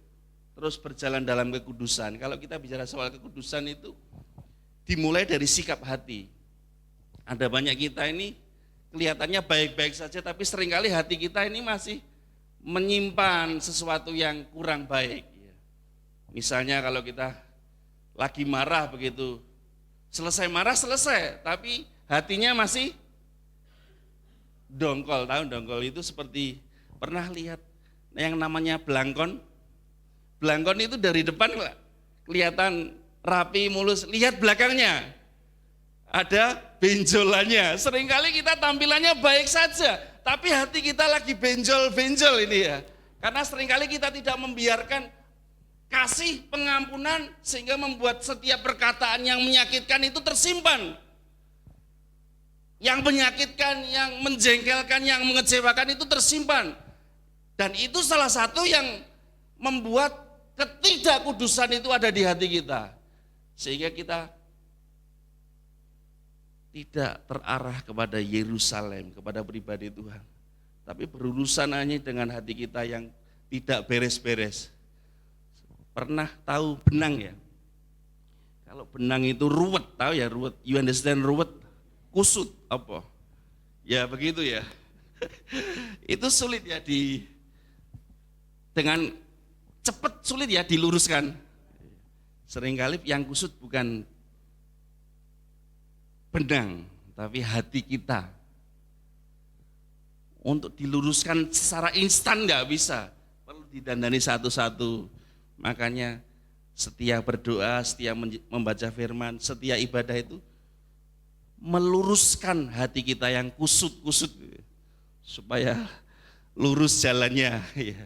S4: terus berjalan dalam kekudusan. Kalau kita bicara soal kekudusan itu dimulai dari sikap hati. Ada banyak kita ini kelihatannya baik-baik saja, tapi seringkali hati kita ini masih menyimpan sesuatu yang kurang baik. Misalnya kalau kita lagi marah begitu, selesai marah selesai, tapi hatinya masih dongkol. Tahu dongkol itu seperti pernah lihat yang namanya belangkon? Belangkon itu dari depan kelihatan rapi, mulus, lihat belakangnya ada benjolannya. Seringkali kita tampilannya baik saja, tapi hati kita lagi benjol-benjol ini ya. Karena seringkali kita tidak membiarkan kasih pengampunan sehingga membuat setiap perkataan yang menyakitkan itu tersimpan. Yang menyakitkan, yang menjengkelkan, yang mengecewakan itu tersimpan. Dan itu salah satu yang membuat ketidakkudusan itu ada di hati kita. Sehingga kita tidak terarah kepada Yerusalem, kepada pribadi Tuhan. Tapi berurusan hanya dengan hati kita yang tidak beres-beres. Pernah tahu benang ya? Kalau benang itu ruwet, tahu ya ruwet? You understand ruwet? Kusut apa? Ya begitu ya. Itu sulit ya dengan cepat sulit ya diluruskan. Seringkali yang kusut bukan benang, tapi hati kita. Untuk diluruskan secara instan nggak bisa, perlu didandani satu-satu. Makanya setia berdoa, setia membaca firman, setia ibadah itu meluruskan hati kita yang kusut-kusut supaya lurus jalannya ya.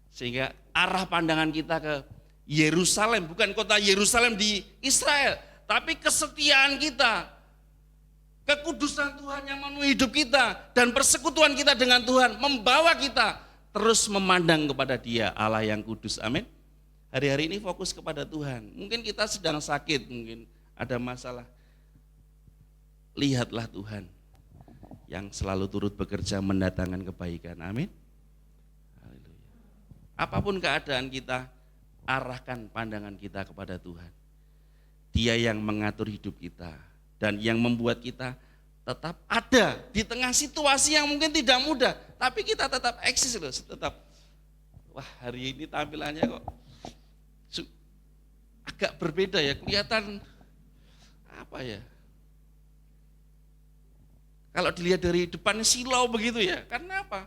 S4: Sehingga arah pandangan kita ke Yerusalem, bukan kota Yerusalem di Israel, tapi kesetiaan kita, kekudusan Tuhan yang memenuhi hidup kita dan persekutuan kita dengan Tuhan membawa kita terus memandang kepada Dia, Allah yang kudus. Amin. Hari-hari ini fokus kepada Tuhan. Mungkin kita sedang sakit, mungkin ada masalah. Lihatlah Tuhan yang selalu turut bekerja mendatangkan kebaikan. Amin. Haleluya. Apapun keadaan kita, arahkan pandangan kita kepada Tuhan. Dia yang mengatur hidup kita dan yang membuat kita tetap ada di tengah situasi yang mungkin tidak mudah, tapi kita tetap eksis loh, tetap. Wah, hari ini tampilannya kok agak berbeda ya, kelihatan apa ya? Kalau dilihat dari depan silau begitu ya. Karena apa?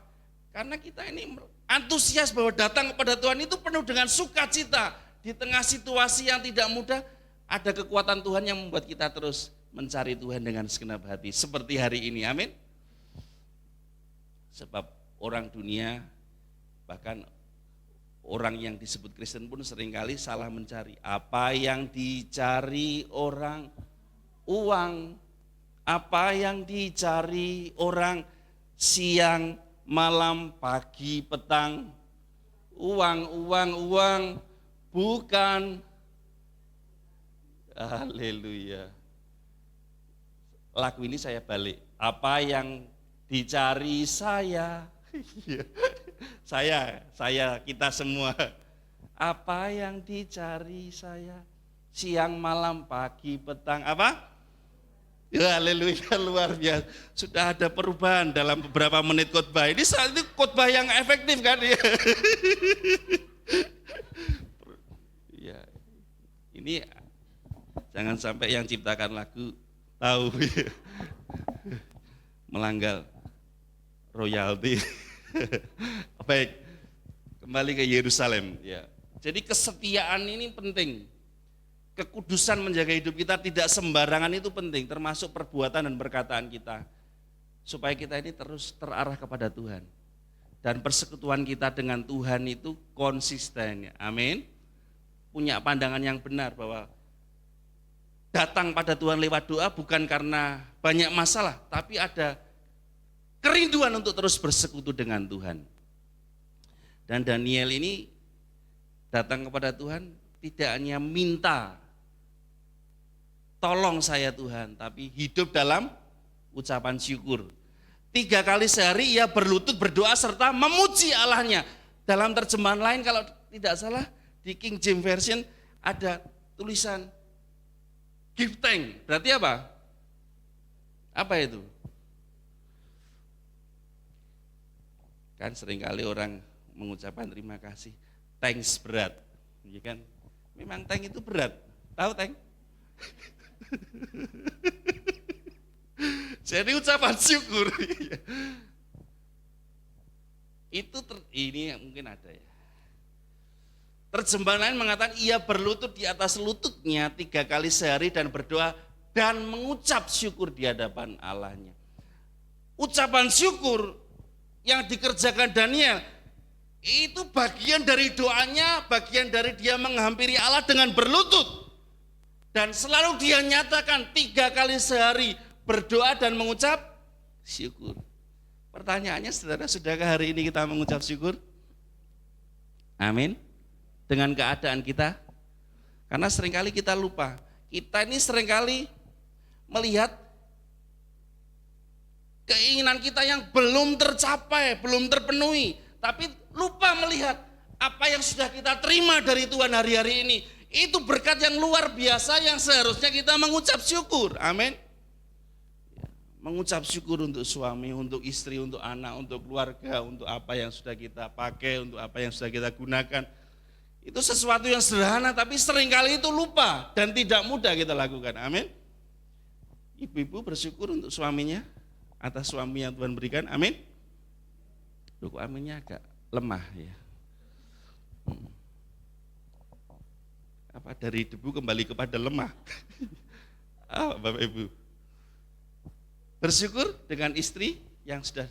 S4: Karena kita ini antusias bahwa datang kepada Tuhan itu penuh dengan sukacita. Di tengah situasi yang tidak mudah, ada kekuatan Tuhan yang membuat kita terus mencari Tuhan dengan segenap hati. Seperti hari ini, amin. Sebab orang dunia, bahkan orang yang disebut Kristen pun seringkali salah mencari. Apa yang dicari orang? Uang. Apa yang dicari orang? Siang, malam, pagi, petang. Uang, uang, uang. Bukan. Haleluya. Lagu ini saya balik. Apa yang dicari saya? Saya, kita semua. Apa yang dicari saya? Siang, malam, pagi, petang. Apa? Ya, haleluya, luar biasa. Sudah ada perubahan dalam beberapa menit khotbah. Ini saat itu khotbah yang efektif kan? Ya. Ini jangan sampai yang ciptakan lagu tahu melanggar royalti. Baik, kembali ke Yerusalem. Ya. Jadi kesetiaan ini penting. Kekudusan menjaga hidup kita tidak sembarangan itu penting, termasuk perbuatan dan perkataan kita. Supaya kita ini terus terarah kepada Tuhan. Dan persekutuan kita dengan Tuhan itu konsisten. Amin. Punya pandangan yang benar bahwa datang pada Tuhan lewat doa bukan karena banyak masalah, tapi ada kerinduan untuk terus bersekutu dengan Tuhan. Dan Daniel ini datang kepada Tuhan tidak hanya minta tolong saya Tuhan, tapi hidup dalam ucapan syukur. 3 kali sehari ia berlutut berdoa serta memuji Allahnya. Dalam terjemahan lain kalau tidak salah di King James Version ada tulisan give thanks. Berarti apa? Apa itu? Kan seringkali orang mengucapkan terima kasih. Thanks berat, ya kan? Memang thanks itu berat. Tahu thanks? Jadi ucapan syukur. Ini mungkin ada ya. Terjemahan lain mengatakan ia berlutut di atas lututnya 3 kali sehari dan berdoa dan mengucap syukur di hadapan Allahnya. Ucapan syukur yang dikerjakan Daniel itu bagian dari doanya, bagian dari dia menghampiri Allah dengan berlutut. Dan selalu dia nyatakan 3 kali sehari berdoa dan mengucap syukur. Pertanyaannya saudara, sudahkah hari ini kita mengucap syukur? Amin. Dengan keadaan kita, karena seringkali kita lupa, kita ini seringkali melihat keinginan kita yang belum tercapai, belum terpenuhi, tapi lupa melihat apa yang sudah kita terima dari Tuhan hari-hari ini. Itu berkat yang luar biasa yang seharusnya kita mengucap syukur, amin. Mengucap syukur untuk suami, untuk istri, untuk anak, untuk keluarga, untuk apa yang sudah kita pakai, untuk apa yang sudah kita gunakan. Itu sesuatu yang sederhana tapi seringkali itu lupa dan tidak mudah kita lakukan. Amin. Ibu-ibu bersyukur untuk suaminya atas suami yang Tuhan berikan. Amin. Loh, kok aminnya agak lemah ya. Apa dari debu kembali kepada lemah? Bapak Ibu. Bersyukur dengan istri yang sudah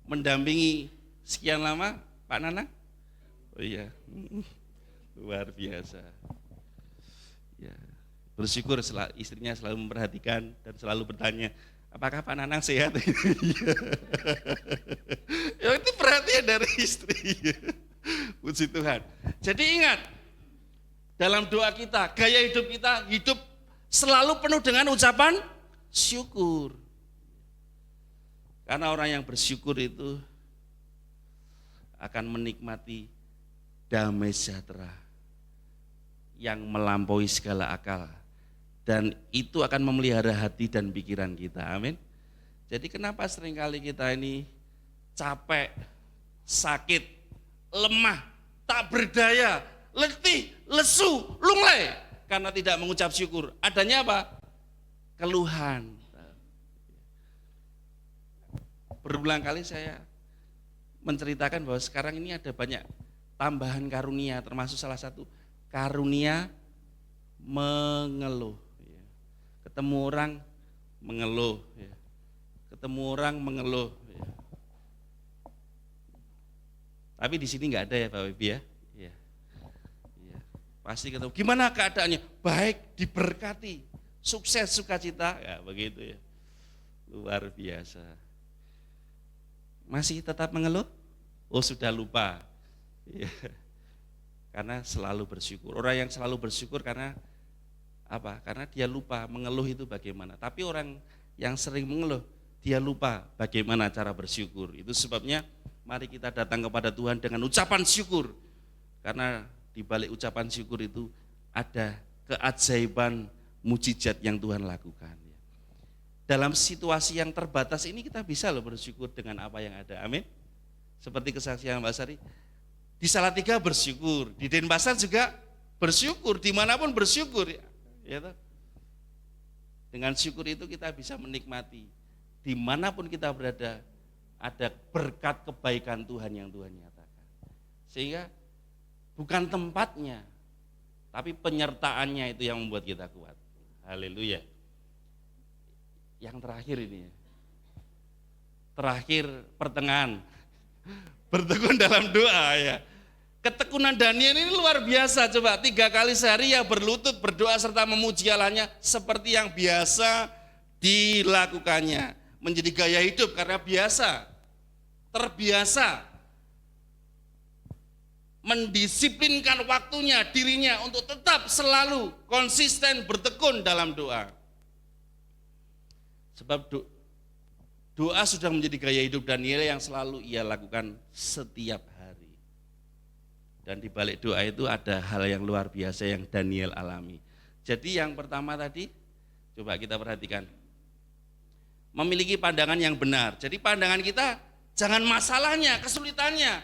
S4: mendampingi sekian lama, Pak Nanang. Oh iya, luar biasa. Ya, bersyukur istrinya selalu memperhatikan dan selalu bertanya, apakah Pak Nanang sehat? Ya, itu perhatian dari istri. Puji Tuhan. Jadi ingat, dalam doa kita, gaya hidup kita, hidup selalu penuh dengan ucapan syukur. Karena orang yang bersyukur itu akan menikmati damai sejahtera yang melampaui segala akal. Dan itu akan memelihara hati dan pikiran kita, amin. Jadi kenapa seringkali kita ini capek, sakit, lemah, tak berdaya, letih, lesu, lunglai karena tidak mengucap syukur. Adanya apa? Keluhan. Berulang kali saya menceritakan bahwa sekarang ini ada banyak tambahan karunia, termasuk salah satu karunia mengeluh. Ketemu orang mengeluh, ketemu orang mengeluh. Tapi di sini nggak ada ya Bapak Ibu ya. Pasti ketemu. Gimana keadaannya? Baik, diberkati, sukses, sukacita, ya begitu ya. Luar biasa. Masih tetap mengeluh? Oh sudah lupa. Ya. Karena selalu bersyukur. Orang yang selalu bersyukur karena apa? Karena dia lupa mengeluh itu bagaimana. Tapi orang yang sering mengeluh, dia lupa bagaimana cara bersyukur. Itu sebabnya mari kita datang kepada Tuhan dengan ucapan syukur. Karena di balik ucapan syukur itu ada keajaiban mujizat yang Tuhan lakukan. Dalam situasi yang terbatas ini kita bisa loh bersyukur dengan apa yang ada. Amin. Seperti kesaksian Mbak Sari, di Salatiga bersyukur, di Denpasar juga bersyukur, dimanapun bersyukur. Ya, dengan syukur itu kita bisa menikmati, dimanapun kita berada, ada berkat kebaikan Tuhan yang Tuhan nyatakan. Sehingga bukan tempatnya, tapi penyertaannya itu yang membuat kita kuat. Haleluya. Yang terakhir ini, terakhir pertengahan, bertekun dalam doa ya. Ketekunan Daniel ini luar biasa, coba 3 kali sehari ya berlutut, berdoa serta memuji Allahnya seperti yang biasa dilakukannya. Menjadi gaya hidup karena biasa, terbiasa, mendisiplinkan waktunya, dirinya untuk tetap selalu konsisten bertekun dalam doa. Sebab doa sudah menjadi gaya hidup Daniel yang selalu ia lakukan setiap hari. Dan di balik doa itu ada hal yang luar biasa yang Daniel alami. Jadi yang pertama tadi, coba kita perhatikan. Memiliki pandangan yang benar. Jadi pandangan kita jangan masalahnya, kesulitannya,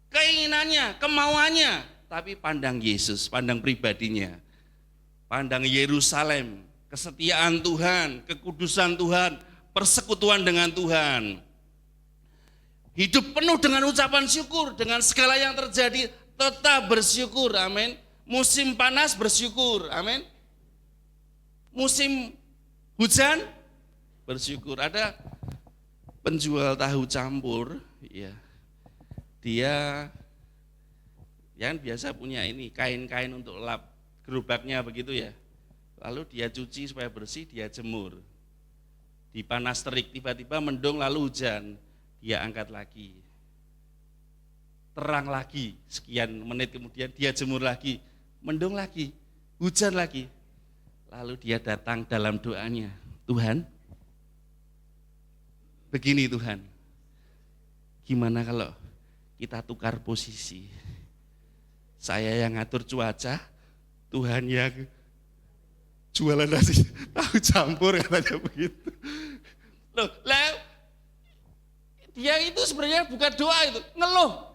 S4: keinginannya, kemauannya, tapi pandang Yesus, pandang pribadinya. Pandang Yerusalem, kesetiaan Tuhan, kekudusan Tuhan, persekutuan dengan Tuhan. Hidup penuh dengan ucapan syukur, dengan segala yang terjadi tetap bersyukur, amin. Musim panas bersyukur, amin. Musim hujan bersyukur. Ada penjual tahu campur, ya. Dia yang biasa punya ini kain-kain untuk lap gerobaknya begitu ya. Lalu dia cuci supaya bersih, dia jemur. Di panas terik, tiba-tiba mendung lalu hujan, dia angkat lagi. Terang lagi, sekian menit kemudian dia jemur lagi, mendung lagi, hujan lagi. Lalu dia datang dalam doanya, Tuhan, begini Tuhan, gimana kalau kita tukar posisi? Saya yang ngatur cuaca, Tuhan yang jualan nasi tahu campur, katanya begitu. Loh, dia itu sebenarnya bukan doa itu, ngeluh.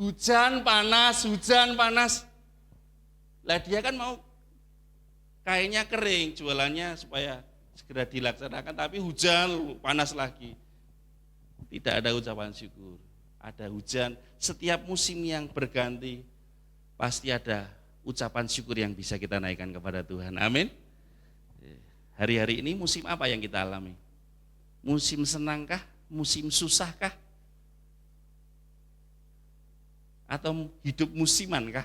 S4: Hujan panas. Lah dia kan mau kainnya kering, jualannya supaya segera dilaksanakan, tapi hujan, panas lagi. Tidak ada ucapan syukur. Ada hujan, setiap musim yang berganti pasti ada ucapan syukur yang bisa kita naikkan kepada Tuhan. Amin. Hari-hari ini musim apa yang kita alami? Musim senangkah? Musim susahkah? Atau hidup musimankah?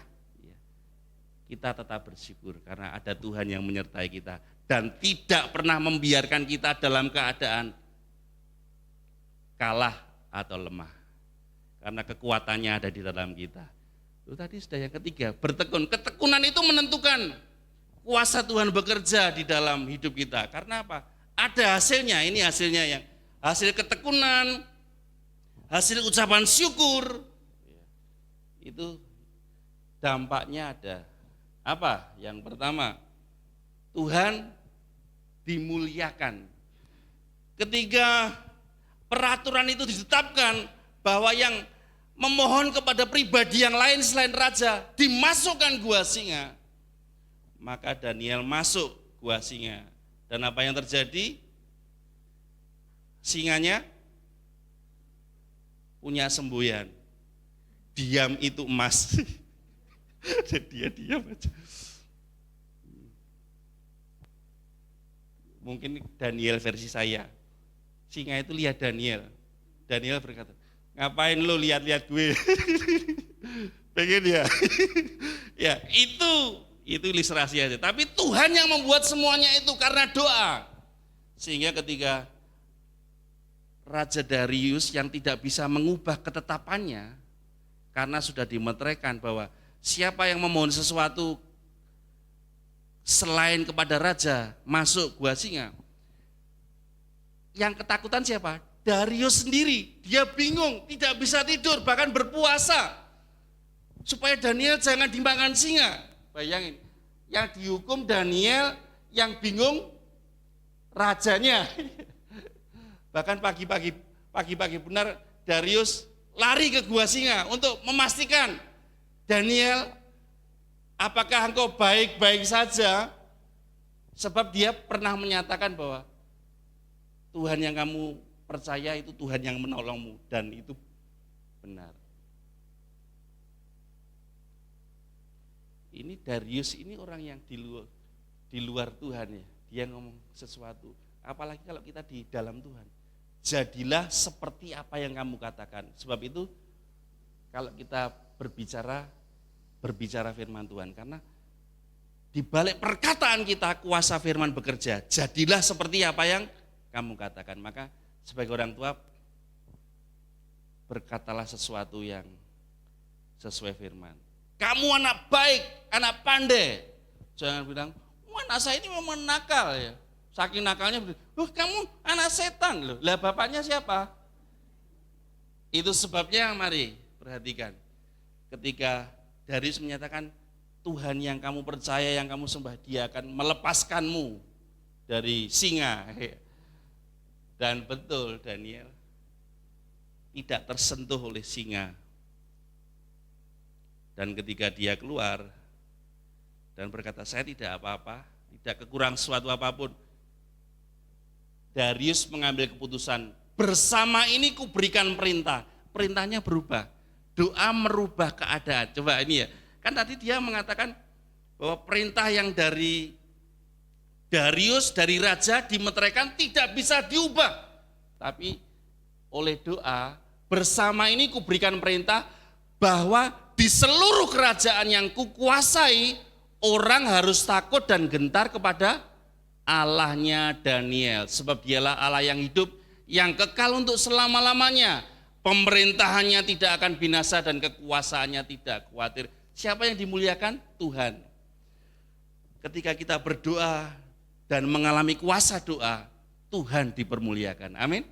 S4: Kita tetap bersyukur karena ada Tuhan yang menyertai kita dan tidak pernah membiarkan kita dalam keadaan kalah atau lemah. Karena kekuatannya ada di dalam kita. Itu tadi sudah yang ketiga, bertekun. Ketekunan itu menentukan kuasa Tuhan bekerja di dalam hidup kita. Karena apa? Ada hasilnya, ini hasilnya yang hasil ketekunan, hasil ucapan syukur. Itu dampaknya ada. Apa? Yang pertama, Tuhan dimuliakan. Ketika peraturan itu ditetapkan bahwa yang memohon kepada pribadi yang lain selain raja dimasukkan gua singa, maka Daniel masuk gua singa. Dan apa yang terjadi? Singanya punya semboyan. Diam itu emas. Dia diam aja. Mungkin Daniel versi saya. Singa itu lihat Daniel. Daniel berkata, ngapain lo lihat-lihat gue? Pengen ya? Ya, itu ilustrasi aja. Tapi Tuhan yang membuat semuanya itu karena doa. Sehingga ketika Raja Darius yang tidak bisa mengubah ketetapannya, karena sudah dimeteraikan bahwa siapa yang memohon sesuatu selain kepada raja masuk gua singa. Yang ketakutan siapa? Darius sendiri. Dia bingung, tidak bisa tidur, bahkan berpuasa supaya Daniel jangan dimakan singa. Bayangin, yang dihukum Daniel, yang bingung rajanya. Bahkan pagi-pagi benar Darius lari ke gua singa untuk memastikan, Daniel, apakah engkau baik-baik saja? Sebab dia pernah menyatakan bahwa Tuhan yang kamu percaya itu Tuhan yang menolongmu, dan itu benar. Ini Darius ini orang yang di luar Tuhan ya. Dia ngomong sesuatu. Apalagi kalau kita di dalam Tuhan. Jadilah seperti apa yang kamu katakan. Sebab itu kalau kita berbicara firman Tuhan, karena di balik perkataan kita kuasa firman bekerja. Jadilah seperti apa yang kamu katakan. Maka sebagai orang tua, berkatalah sesuatu yang sesuai firman. Kamu anak baik, anak pandai. Jangan bilang, anak saya ini memang nakal ya. Saking nakalnya, kamu anak setan loh. Lah bapaknya siapa? Itu sebabnya, mari perhatikan. Ketika Darius menyatakan, Tuhan yang kamu percaya, yang kamu sembah, dia akan melepaskanmu dari singa. Dan betul Daniel tidak tersentuh oleh singa. Dan ketika dia keluar dan berkata, saya tidak apa-apa, tidak kekurang sesuatu apapun, Darius mengambil keputusan, bersama ini kuberikan perintah. Perintahnya berubah, doa merubah keadaan. Coba ini ya, kan tadi dia mengatakan bahwa perintah yang dari Darius, dari raja dimeteraikan tidak bisa diubah. Tapi oleh doa, bersama ini kuberikan perintah bahwa di seluruh kerajaan yang kukuasai, orang harus takut dan gentar kepada Allahnya Daniel. Sebab dialah Allah yang hidup, yang kekal untuk selama-lamanya. Pemerintahannya tidak akan binasa dan kekuasaannya tidak khawatir. Siapa yang dimuliakan? Tuhan. Ketika kita berdoa dan mengalami kuasa doa, Tuhan dipermuliakan. Amin.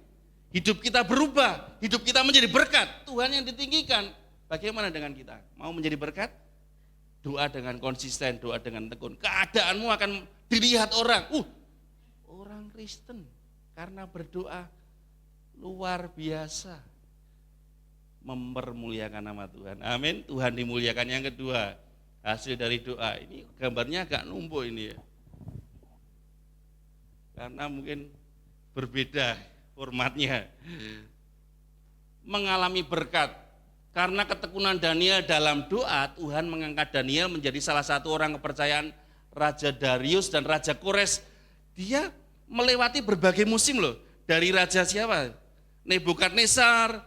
S4: Hidup kita berubah, hidup kita menjadi berkat. Tuhan yang ditinggikan. Bagaimana dengan kita? Mau menjadi berkat? Doa dengan konsisten, doa dengan tekun. Keadaanmu akan dilihat orang. Orang Kristen karena berdoa luar biasa mempermuliakan nama Tuhan. Amin. Tuhan dimuliakan. Yang kedua, hasil dari doa. Ini gambarnya agak numpuk ini ya. Karena mungkin berbeda formatnya. Mengalami berkat. Karena ketekunan Daniel dalam doa, Tuhan mengangkat Daniel menjadi salah satu orang kepercayaan Raja Darius dan Raja Kores. Dia melewati berbagai musim loh. Dari Raja siapa? Nebukadnezar,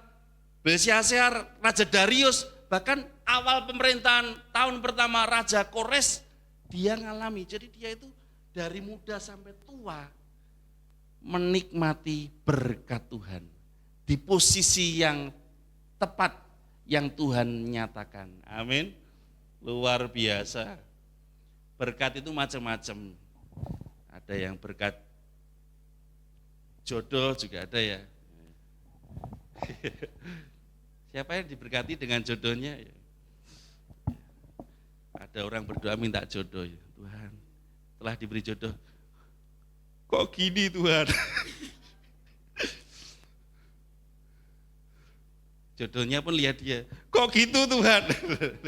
S4: Belsyazar, Raja Darius. Bahkan awal pemerintahan tahun pertama Raja Kores, dia ngalami. Jadi dia itu dari muda sampai tua menikmati berkat Tuhan. Di posisi yang tepat yang Tuhan nyatakan. Amin. Luar biasa. Berkat itu macam-macam. Ada yang berkat jodoh juga ada ya. Siapa yang diberkati dengan jodohnya? Ada Ada orang berdoa minta jodoh, Tuhan, telah diberi jodoh, kok gini Tuhan? Jodohnya pun lihat dia, kok gitu Tuhan?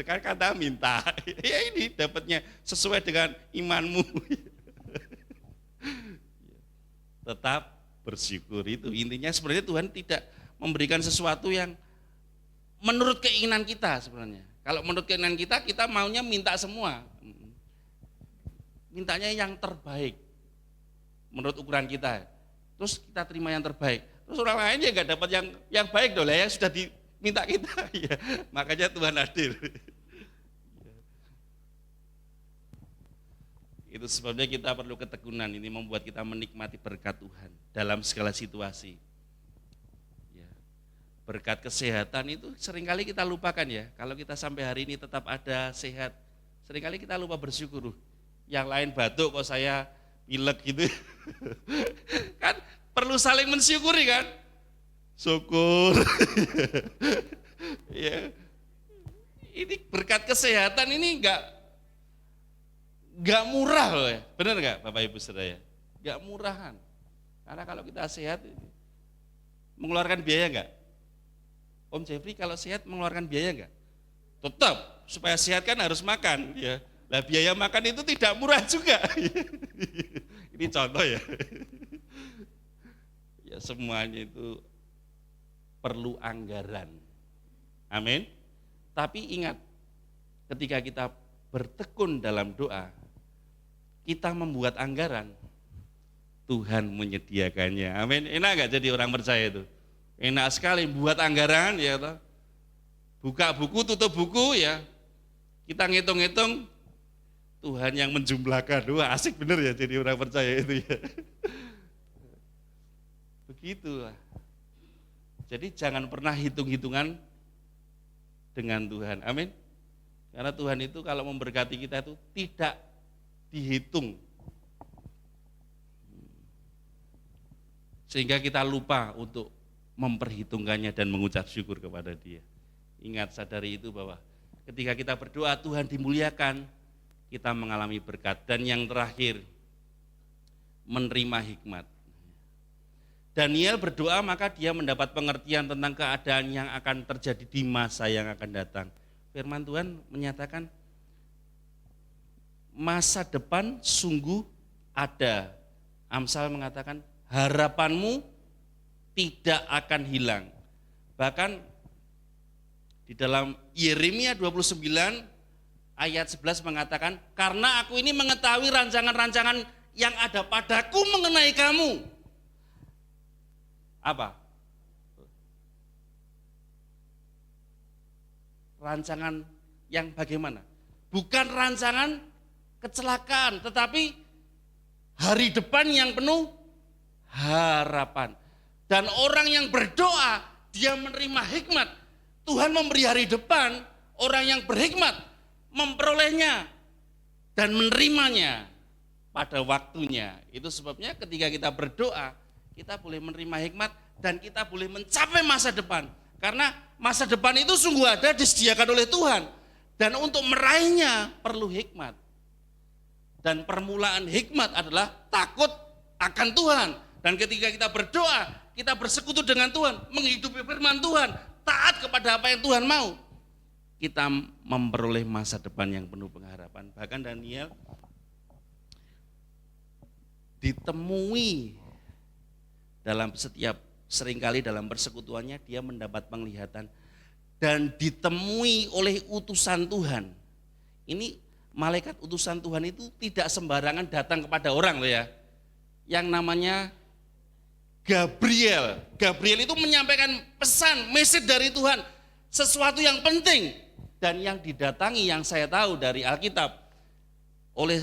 S4: Kan kata minta, ya ini dapatnya sesuai dengan imanmu. Tetap bersyukur, itu intinya. Sebenarnya Tuhan tidak memberikan sesuatu yang menurut keinginan kita sebenarnya. Kalau menurut keinginan kita, kita maunya minta semua. Mintanya yang terbaik menurut ukuran kita. Terus kita terima yang terbaik. Terus orang lain ya nggak dapat yang baik dong, yang sudah diminta kita. Ya, makanya Tuhan hadir. Itu sebabnya kita perlu ketekunan, ini membuat kita menikmati berkat Tuhan dalam segala situasi. Ya. Berkat kesehatan itu seringkali kita lupakan ya. Kalau kita sampai hari ini tetap ada sehat, seringkali kita lupa bersyukur. Yang lain batuk kok saya pilek gitu. Kan perlu saling mensyukuri kan? Syukur. Ya. Ini berkat kesehatan ini enggak murah loh ya, benar enggak Bapak Ibu Saudara ya? Enggak murahan, karena kalau kita sehat mengeluarkan biaya enggak? Om Jeffrey kalau sehat mengeluarkan biaya enggak? Tetap, supaya sehat kan harus makan ya. Lah biaya makan itu tidak murah juga. Ini contoh ya. Ya semuanya itu perlu anggaran, amin. Tapi ingat, ketika kita bertekun dalam doa, kita membuat anggaran, Tuhan menyediakannya. Amin. Enak gak jadi orang percaya itu? Enak sekali buat anggaran ya toh. Buka buku, tutup buku ya. Kita ngitung-ngitung, Tuhan yang menjumlahkan. Wah, asik bener ya jadi orang percaya itu ya. Begitulah. Jadi jangan pernah hitung-hitungan dengan Tuhan. Amin. Karena Tuhan itu kalau memberkati kita itu tidak dihitung. Sehingga kita lupa untuk memperhitungkannya dan mengucap syukur kepada Dia. Ingat, sadari itu bahwa ketika kita berdoa Tuhan dimuliakan, kita mengalami berkat. Dan yang terakhir, menerima hikmat. Daniel berdoa maka dia mendapat pengertian tentang keadaan yang akan terjadi di masa yang akan datang. Firman Tuhan menyatakan masa depan sungguh ada. Amsal mengatakan harapanmu tidak akan hilang. Bahkan di dalam Yeremia 29 ayat 11 mengatakan, karena aku ini mengetahui rancangan-rancangan yang ada padaku mengenai kamu. Apa? Rancangan yang bagaimana? Bukan rancangan kecelakaan, tetapi hari depan yang penuh harapan. Dan orang yang berdoa, dia menerima hikmat. Tuhan memberi hari depan, orang yang berhikmat memperolehnya dan menerimanya pada waktunya. Itu sebabnya ketika kita berdoa, kita boleh menerima hikmat dan kita boleh mencapai masa depan. Karena masa depan itu sungguh ada, disediakan oleh Tuhan. Dan untuk meraihnya perlu hikmat. Dan permulaan hikmat adalah takut akan Tuhan. Dan ketika kita berdoa, kita bersekutu dengan Tuhan, menghidupi firman Tuhan, taat kepada apa yang Tuhan mau, kita memperoleh masa depan yang penuh pengharapan. Bahkan Daniel ditemui dalam seringkali dalam persekutuannya dia mendapat penglihatan dan ditemui oleh utusan Tuhan. Ini malaikat utusan Tuhan itu tidak sembarangan datang kepada orang loh ya. Yang namanya Gabriel. Gabriel itu menyampaikan pesan, message dari Tuhan, sesuatu yang penting. Dan yang didatangi yang saya tahu dari Alkitab oleh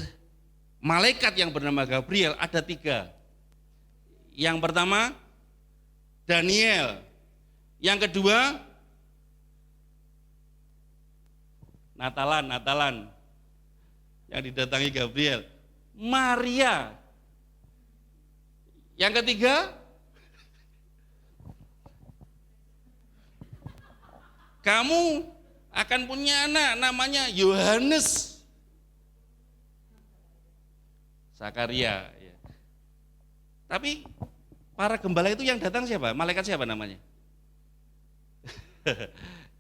S4: malaikat yang bernama Gabriel ada 3. Yang pertama Daniel, yang kedua Natalan yang didatangi Gabriel, Maria, yang ketiga kamu akan punya anak namanya Yohanes. Zakaria. Ya. Tapi para gembala itu yang datang siapa? Malaikat siapa namanya?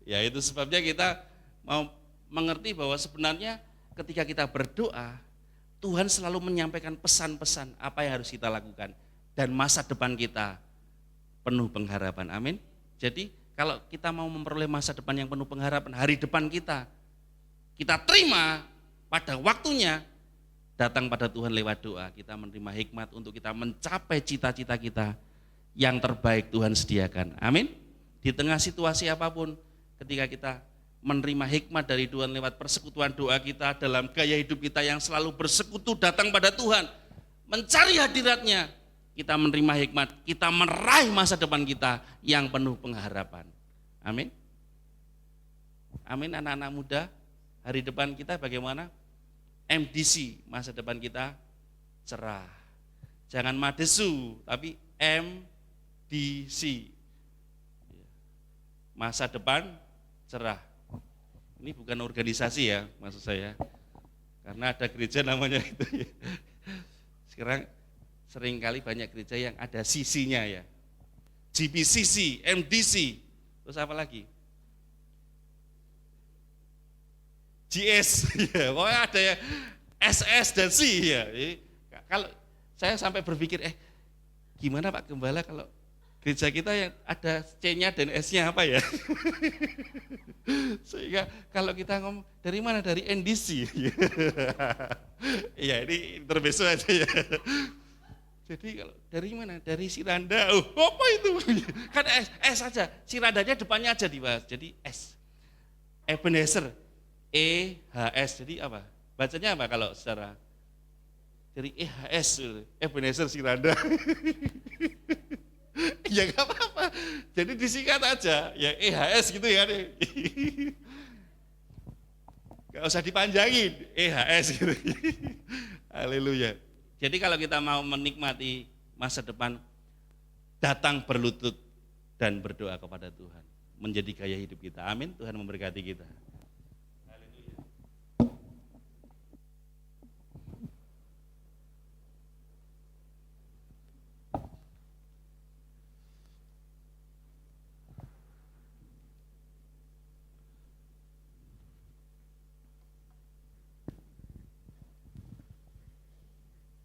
S4: Ya itu sebabnya kita mau mengerti bahwa sebenarnya ketika kita berdoa, Tuhan selalu menyampaikan pesan-pesan apa yang harus kita lakukan. Dan masa depan kita penuh pengharapan, amin. Jadi kalau kita mau memperoleh masa depan yang penuh pengharapan, hari depan kita terima pada waktunya, datang pada Tuhan lewat doa, kita menerima hikmat untuk kita mencapai cita-cita kita yang terbaik Tuhan sediakan, amin. Di tengah situasi apapun, ketika kita menerima hikmat dari Tuhan lewat persekutuan doa kita, dalam gaya hidup kita yang selalu bersekutu datang pada Tuhan, mencari hadiratnya, kita menerima hikmat, kita meraih masa depan kita yang penuh pengharapan. Amin. Amin, anak-anak muda, hari depan kita bagaimana? MDC, masa depan kita cerah. Jangan madesu, tapi MDC. Masa depan cerah. Ini bukan organisasi ya, maksud saya. Karena ada gereja namanya itu ya. Sekarang seringkali banyak gereja yang ada CC-nya ya. GBCC, MDC, terus apa lagi? GS, ya, pokoknya ada ya SS dan C ya. Jadi, kalau saya sampai berpikir, gimana Pak Gembala kalau gereja kita yang ada C-nya dan S-nya apa ya? Sehingga kalau kita ngomong dari mana? Dari NDC. Iya, ini terbesar aja ya. Jadi kalau dari mana? Dari Siranda. Oh, apa itu? Kan S aja. Sirandanya depannya aja dibahas. Jadi S. Ebenezer. EHS. Jadi apa? Bacanya apa kalau secara dari EHS, Ebenezer Siranda. Ya gak apa-apa. Jadi disingkat aja. Ya EHS gitu ya. Gak usah dipanjangin. EHS gitu. Haleluya. Jadi kalau kita mau menikmati masa depan, datang berlutut dan berdoa kepada Tuhan. Menjadi gaya hidup kita. Amin. Tuhan memberkati kita. Haleluya.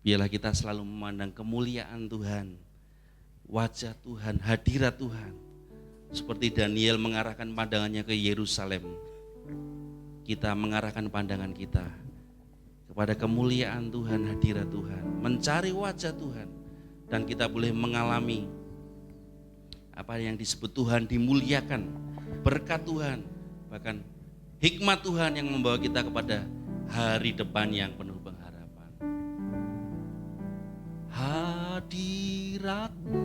S4: Biarlah kita selalu memandang kemuliaan Tuhan, wajah Tuhan, hadirat Tuhan. Seperti Daniel mengarahkan pandangannya ke Yerusalem, kita mengarahkan pandangan kita kepada kemuliaan Tuhan, hadirat Tuhan, mencari wajah Tuhan. Dan kita boleh mengalami apa yang disebut Tuhan dimuliakan, berkat Tuhan, bahkan hikmat Tuhan yang membawa kita kepada hari depan yang penuh pengharapan. Hadirat-Mu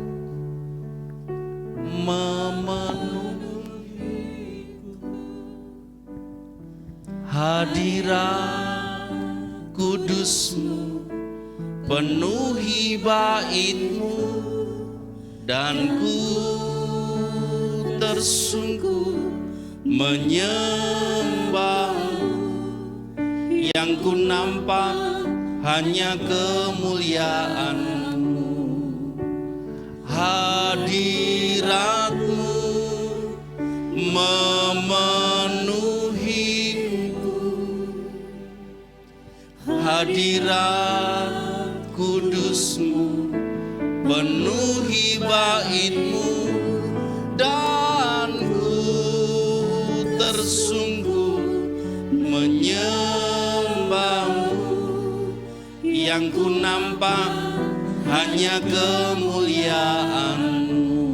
S4: memenuhiku, hadirat kudus-Mu penuhi bait-Mu, dan ku tersungguh menyembah-Mu. Yang ku nampak hanya kemuliaan-Mu, hadirat-Mu memenuhiku, hadirat kudus-Mu penuhi bait-Mu, dan ku tersungguh menyembah-Mu. Yang ku nampak hanya kemuliaan-Mu.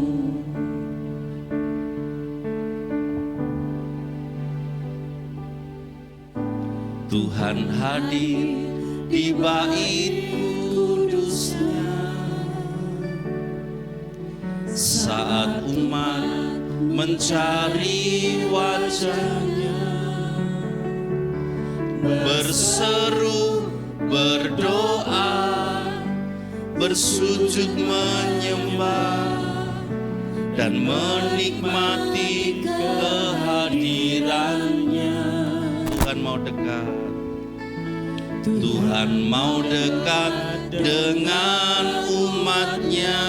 S4: Tuhan hadir di bait kudus-Nya saat umat mencari wajah-Nya, berseru, berdoa, bersujud menyembah, dan menikmati kehadiran-Nya. Tuhan mau dekat. Tuhan mau dekat dengan umatnya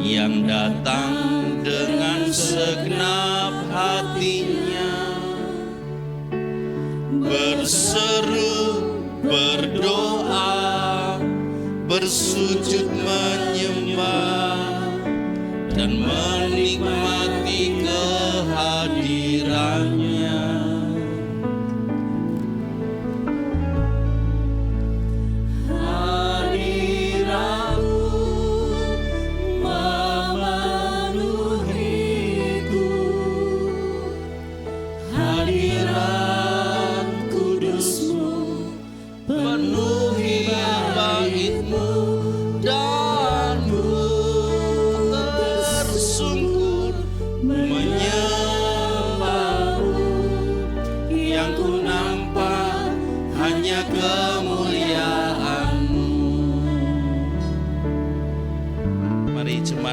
S4: yang datang dengan segenap hatinya, berseru, berdoa, bersujud menyembah, dan menikmati kehadirannya.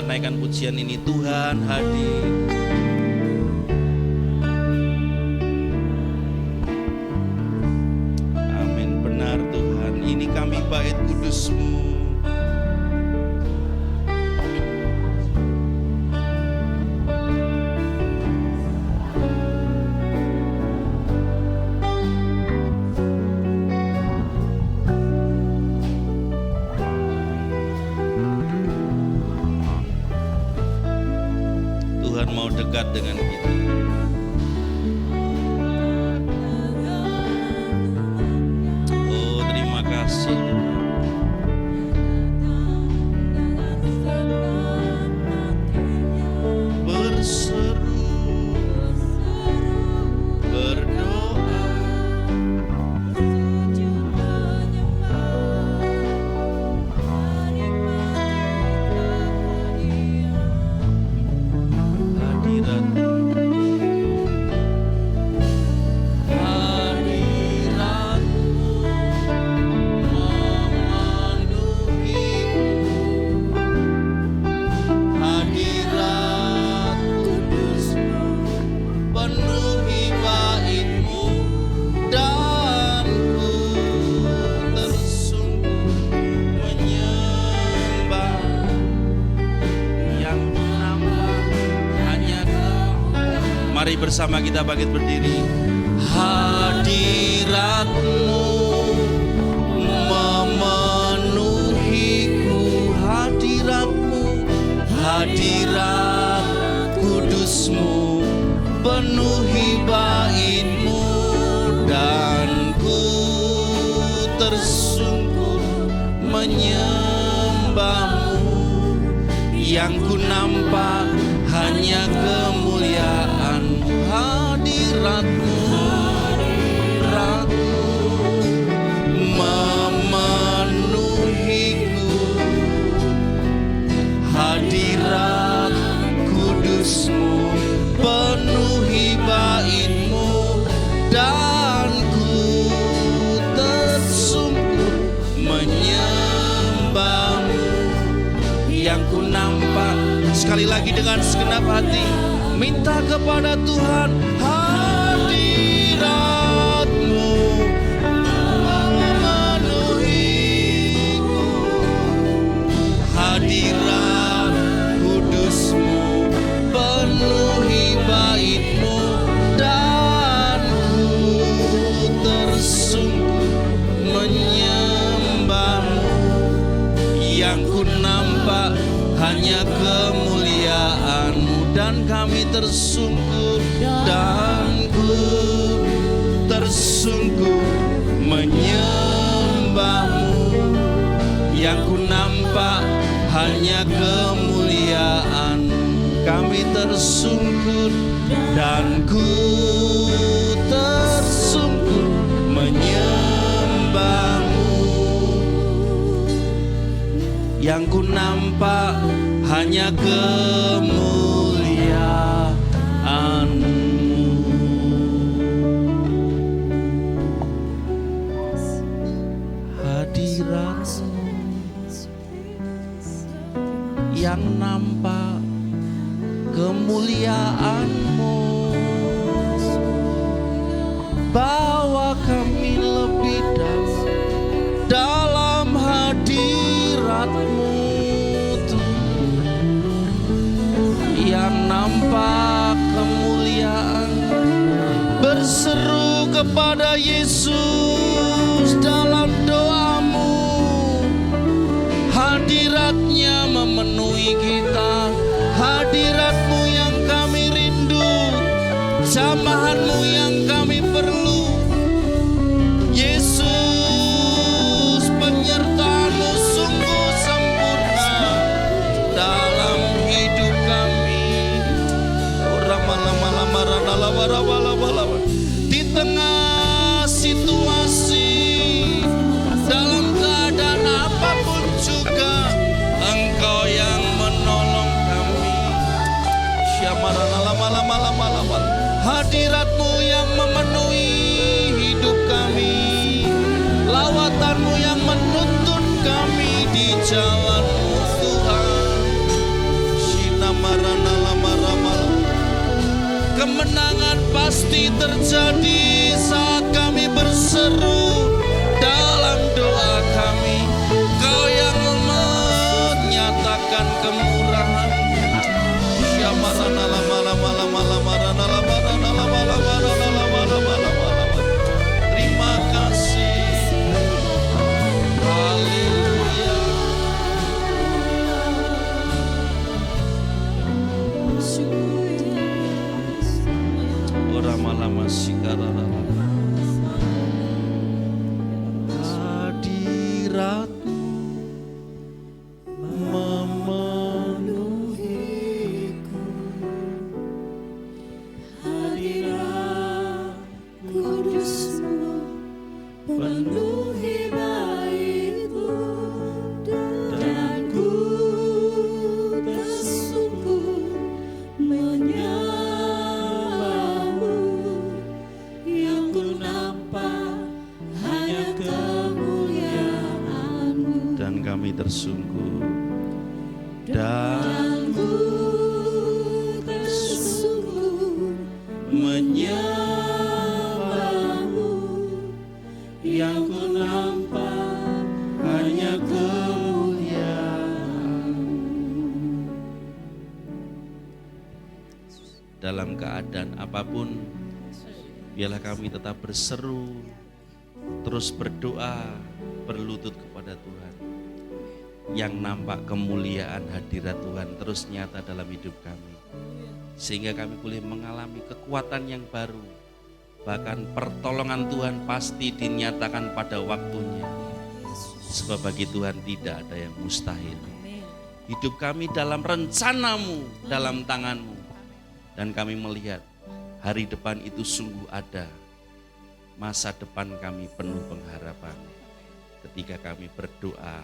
S4: Naikkan pujian ini, Tuhan hadir. Amin, benar Tuhan, ini kami bait kudus-Mu. Mau dekat dengan kita. Oh, terima kasih. Berseru, berdoa, bersama kita bangkit berdiri. Hadirat-Mu memenuhiku, hadirat-Mu, hadirat kudus-Mu penuhi bait-Mu, dan ku tersungkur menyembah-Mu. Yang ku nampak hanya kemuliaan-Mu, hadirat-Mu, hadirat-Mu memenuhiku, hadirat kudus-Mu penuhi bait-Mu, dan ku tersungkur menyembah-Mu. Yang ku nampak, sekali lagi dengan segenap hati, minta kepada Tuhan, hadirat-Mu memenuhiku, hadirat kudus-Mu penuhi bait-Mu, dan ku tersungkur menyembah-Mu. Yang ku nampak hanya kemuliaan-Mu, dan kami tersungkur, dan ku tersungkur menyembah-Mu. Yang ku nampak hanya kemuliaan-Mu, kami tersungkur, dan ku tersungkur menyembah-Mu. Yang ku nampak hanya kemuliaan-Mu. Hadirat yang nampak kemuliaan-Mu, bawa berseru kepada Yesus dalam doamu, hadirat-Nya memenuhi kita, hadirat-Mu yang kami rindu, jamahan-Mu yang kami perlu. Yesus, penyertaan-Mu sungguh sempurna dalam hidup kami. Di tengah situasi, dalam keadaan apapun juga, Engkau yang menolong kami. Hadirat-Mu yang memenuhi hidup kami, lawatan-Mu yang menuntun kami di jalan-Mu Tuhan. Kemenangan pasti terjadi saat kami berseru dalam doa kami. Kau yang menyatakan kemurahan. Terima kasih. Haleluya. Lama hadirat-Mu memenuhiku, hadirat kudus-Mu penuhi baitku, dan ku tersungkur menyembah-Mu. Yang ku nampak hanya kemuliaan-Mu, dan kami tersungkur, dan ku tersungkur menyembah-Mu. Yang ku nampak hanya kemuliaan-Mu. Dalam keadaan apapun, biarlah kami tetap berseru, terus berdoa, berlutut kepada Tuhan. Yang nampak kemuliaan hadirat Tuhan terus nyata dalam hidup kami, sehingga kami boleh mengalami kekuatan yang baru. Bahkan pertolongan Tuhan pasti dinyatakan pada waktunya, sebab bagi Tuhan tidak ada yang mustahil. Hidup kami dalam rencana-Mu, dalam tangan-Mu, dan kami melihat hari depan itu sungguh ada. Masa depan kami penuh pengharapan ketika kami berdoa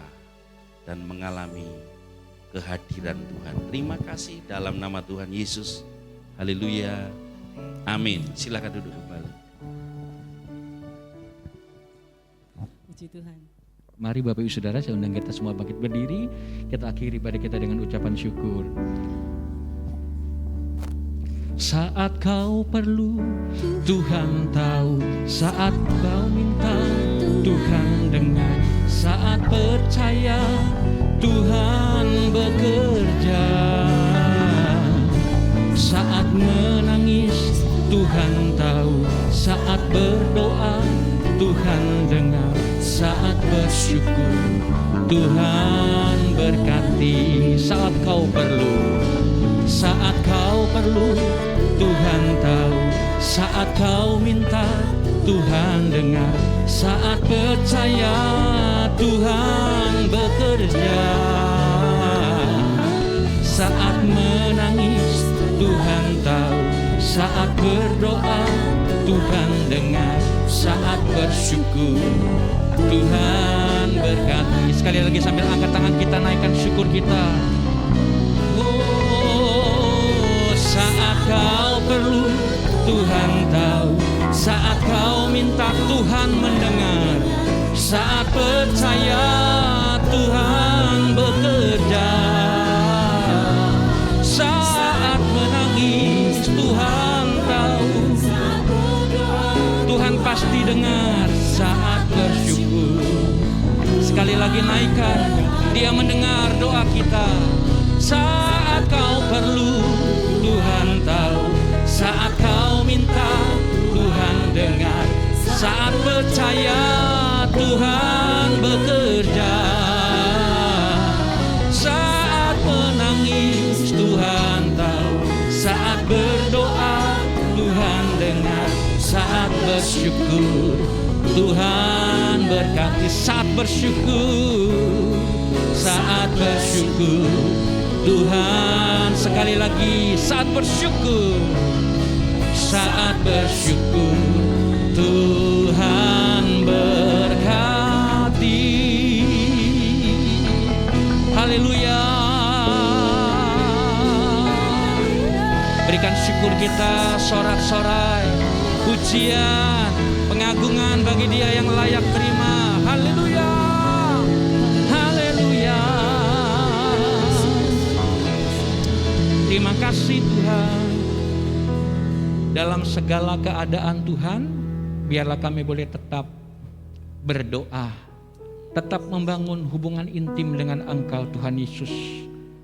S4: dan mengalami kehadiran Tuhan. Terima kasih dalam nama Tuhan Yesus. Haleluya. Amin. Silakan duduk kembali.
S1: Puji Tuhan.
S5: Mari Bapak Ibu Saudara, saya undang kita semua bangkit berdiri. Kita akhiri pada kita dengan ucapan syukur. Saat kau perlu, Tuhan tahu. Saat kau minta, Tuhan dengar. Saat percaya, Tuhan bekerja. Saat menangis, Tuhan tahu. Saat berdoa, Tuhan dengar. Saat bersyukur, Tuhan berkati. Saat kau perlu, saat kau perlu, Tuhan tahu. Saat kau minta, Tuhan dengar. Saat percaya, Tuhan bekerja. Saat menangis, Tuhan tahu. Saat berdoa, Tuhan dengar. Saat bersyukur, Tuhan berkati. Sekali lagi sambil angkat tangan kita, naikkan syukur kita. Saat kau perlu, Tuhan tahu. Saat kau minta, Tuhan mendengar. Saat percaya, Tuhan bekerja. Saat menangis, Tuhan tahu. Tuhan pasti dengar. Saat bersyukur, sekali lagi naikkan. Dia mendengar doa kita. Saat kau perlu, Tuhan tahu. Saat kau minta, Tuhan Saat percaya Tuhan bekerja, saat menangis Tuhan tahu, saat berdoa Tuhan dengar, saat bersyukur Tuhan berkati. Saat bersyukur, saat bersyukur Tuhan, sekali lagi, saat bersyukur, saat bersyukur Tuhan berkati. Haleluya. Berikan syukur kita, sorak-sorai, pujian, pengagungan bagi Dia yang layak terima. Haleluya. Haleluya. Terima kasih Tuhan. Dalam segala keadaan Tuhan, biarlah kami boleh tetap berdoa, tetap membangun hubungan intim dengan Engkau Tuhan Yesus.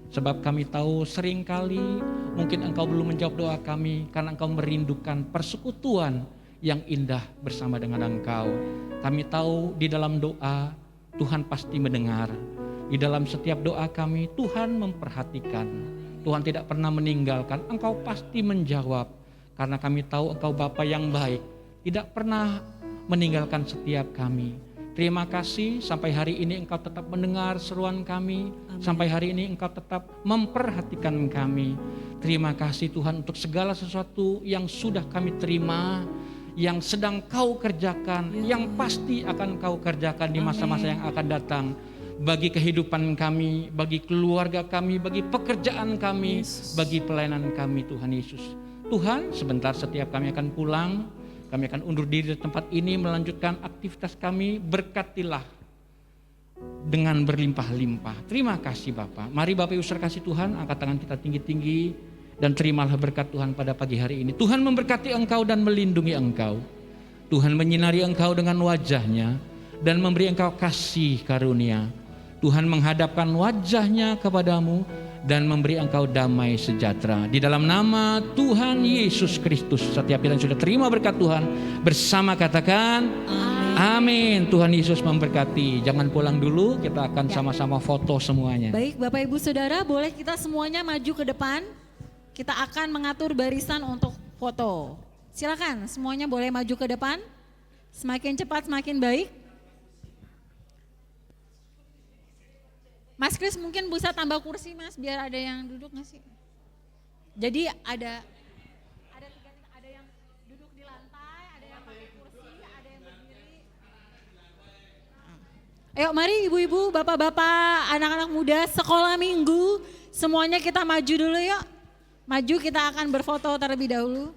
S5: Sebab kami tahu seringkali mungkin Engkau belum menjawab doa kami karena Engkau merindukan persekutuan yang indah bersama dengan Engkau. Kami tahu di dalam doa Tuhan pasti mendengar. Di dalam setiap doa kami Tuhan memperhatikan. Tuhan tidak pernah meninggalkan, Engkau pasti menjawab. Karena kami tahu Engkau Bapa yang baik, tidak pernah meninggalkan setiap kami. Terima kasih sampai hari ini Engkau tetap mendengar seruan kami. Amin. Sampai hari ini Engkau tetap memperhatikan kami. Terima kasih Tuhan untuk segala sesuatu yang sudah kami terima, yang sedang Kau kerjakan, yang pasti akan Kau kerjakan di masa-masa yang akan datang. Bagi kehidupan kami, bagi keluarga kami, bagi pekerjaan kami, bagi pelayanan kami Tuhan Yesus. Tuhan, sebentar setiap kami akan pulang, kami akan undur diri di tempat ini melanjutkan aktivitas kami. Berkatilah dengan berlimpah-limpah. Terima kasih Bapak. Mari Bapak Ibu saudara kasih Tuhan, angkat tangan kita tinggi-tinggi dan terimalah berkat Tuhan pada pagi hari ini. Tuhan memberkati engkau dan melindungi engkau. Tuhan menyinari engkau dengan wajah-Nya dan memberi engkau kasih karunia. Tuhan menghadapkan wajah-Nya kepadamu dan memberi engkau damai sejahtera. Di dalam nama Tuhan Yesus Kristus, setiap kita yang sudah terima berkat Tuhan bersama katakan amin. Tuhan Yesus memberkati. Jangan pulang dulu, kita akan sama-sama foto semuanya.
S2: Baik Bapak Ibu Saudara, boleh kita semuanya maju ke depan. Kita akan mengatur barisan untuk foto. Silakan semuanya boleh maju ke depan. Semakin cepat semakin baik. Mas Kris mungkin bisa tambah kursi Mas, biar ada yang duduk nggak sih? Jadi ada yang duduk di lantai, ada yang pakai kursi, ada yang berdiri. Ayo mari ibu-ibu, bapak-bapak, anak-anak muda, sekolah minggu, semuanya kita maju dulu yuk. Maju, kita akan berfoto terlebih dahulu.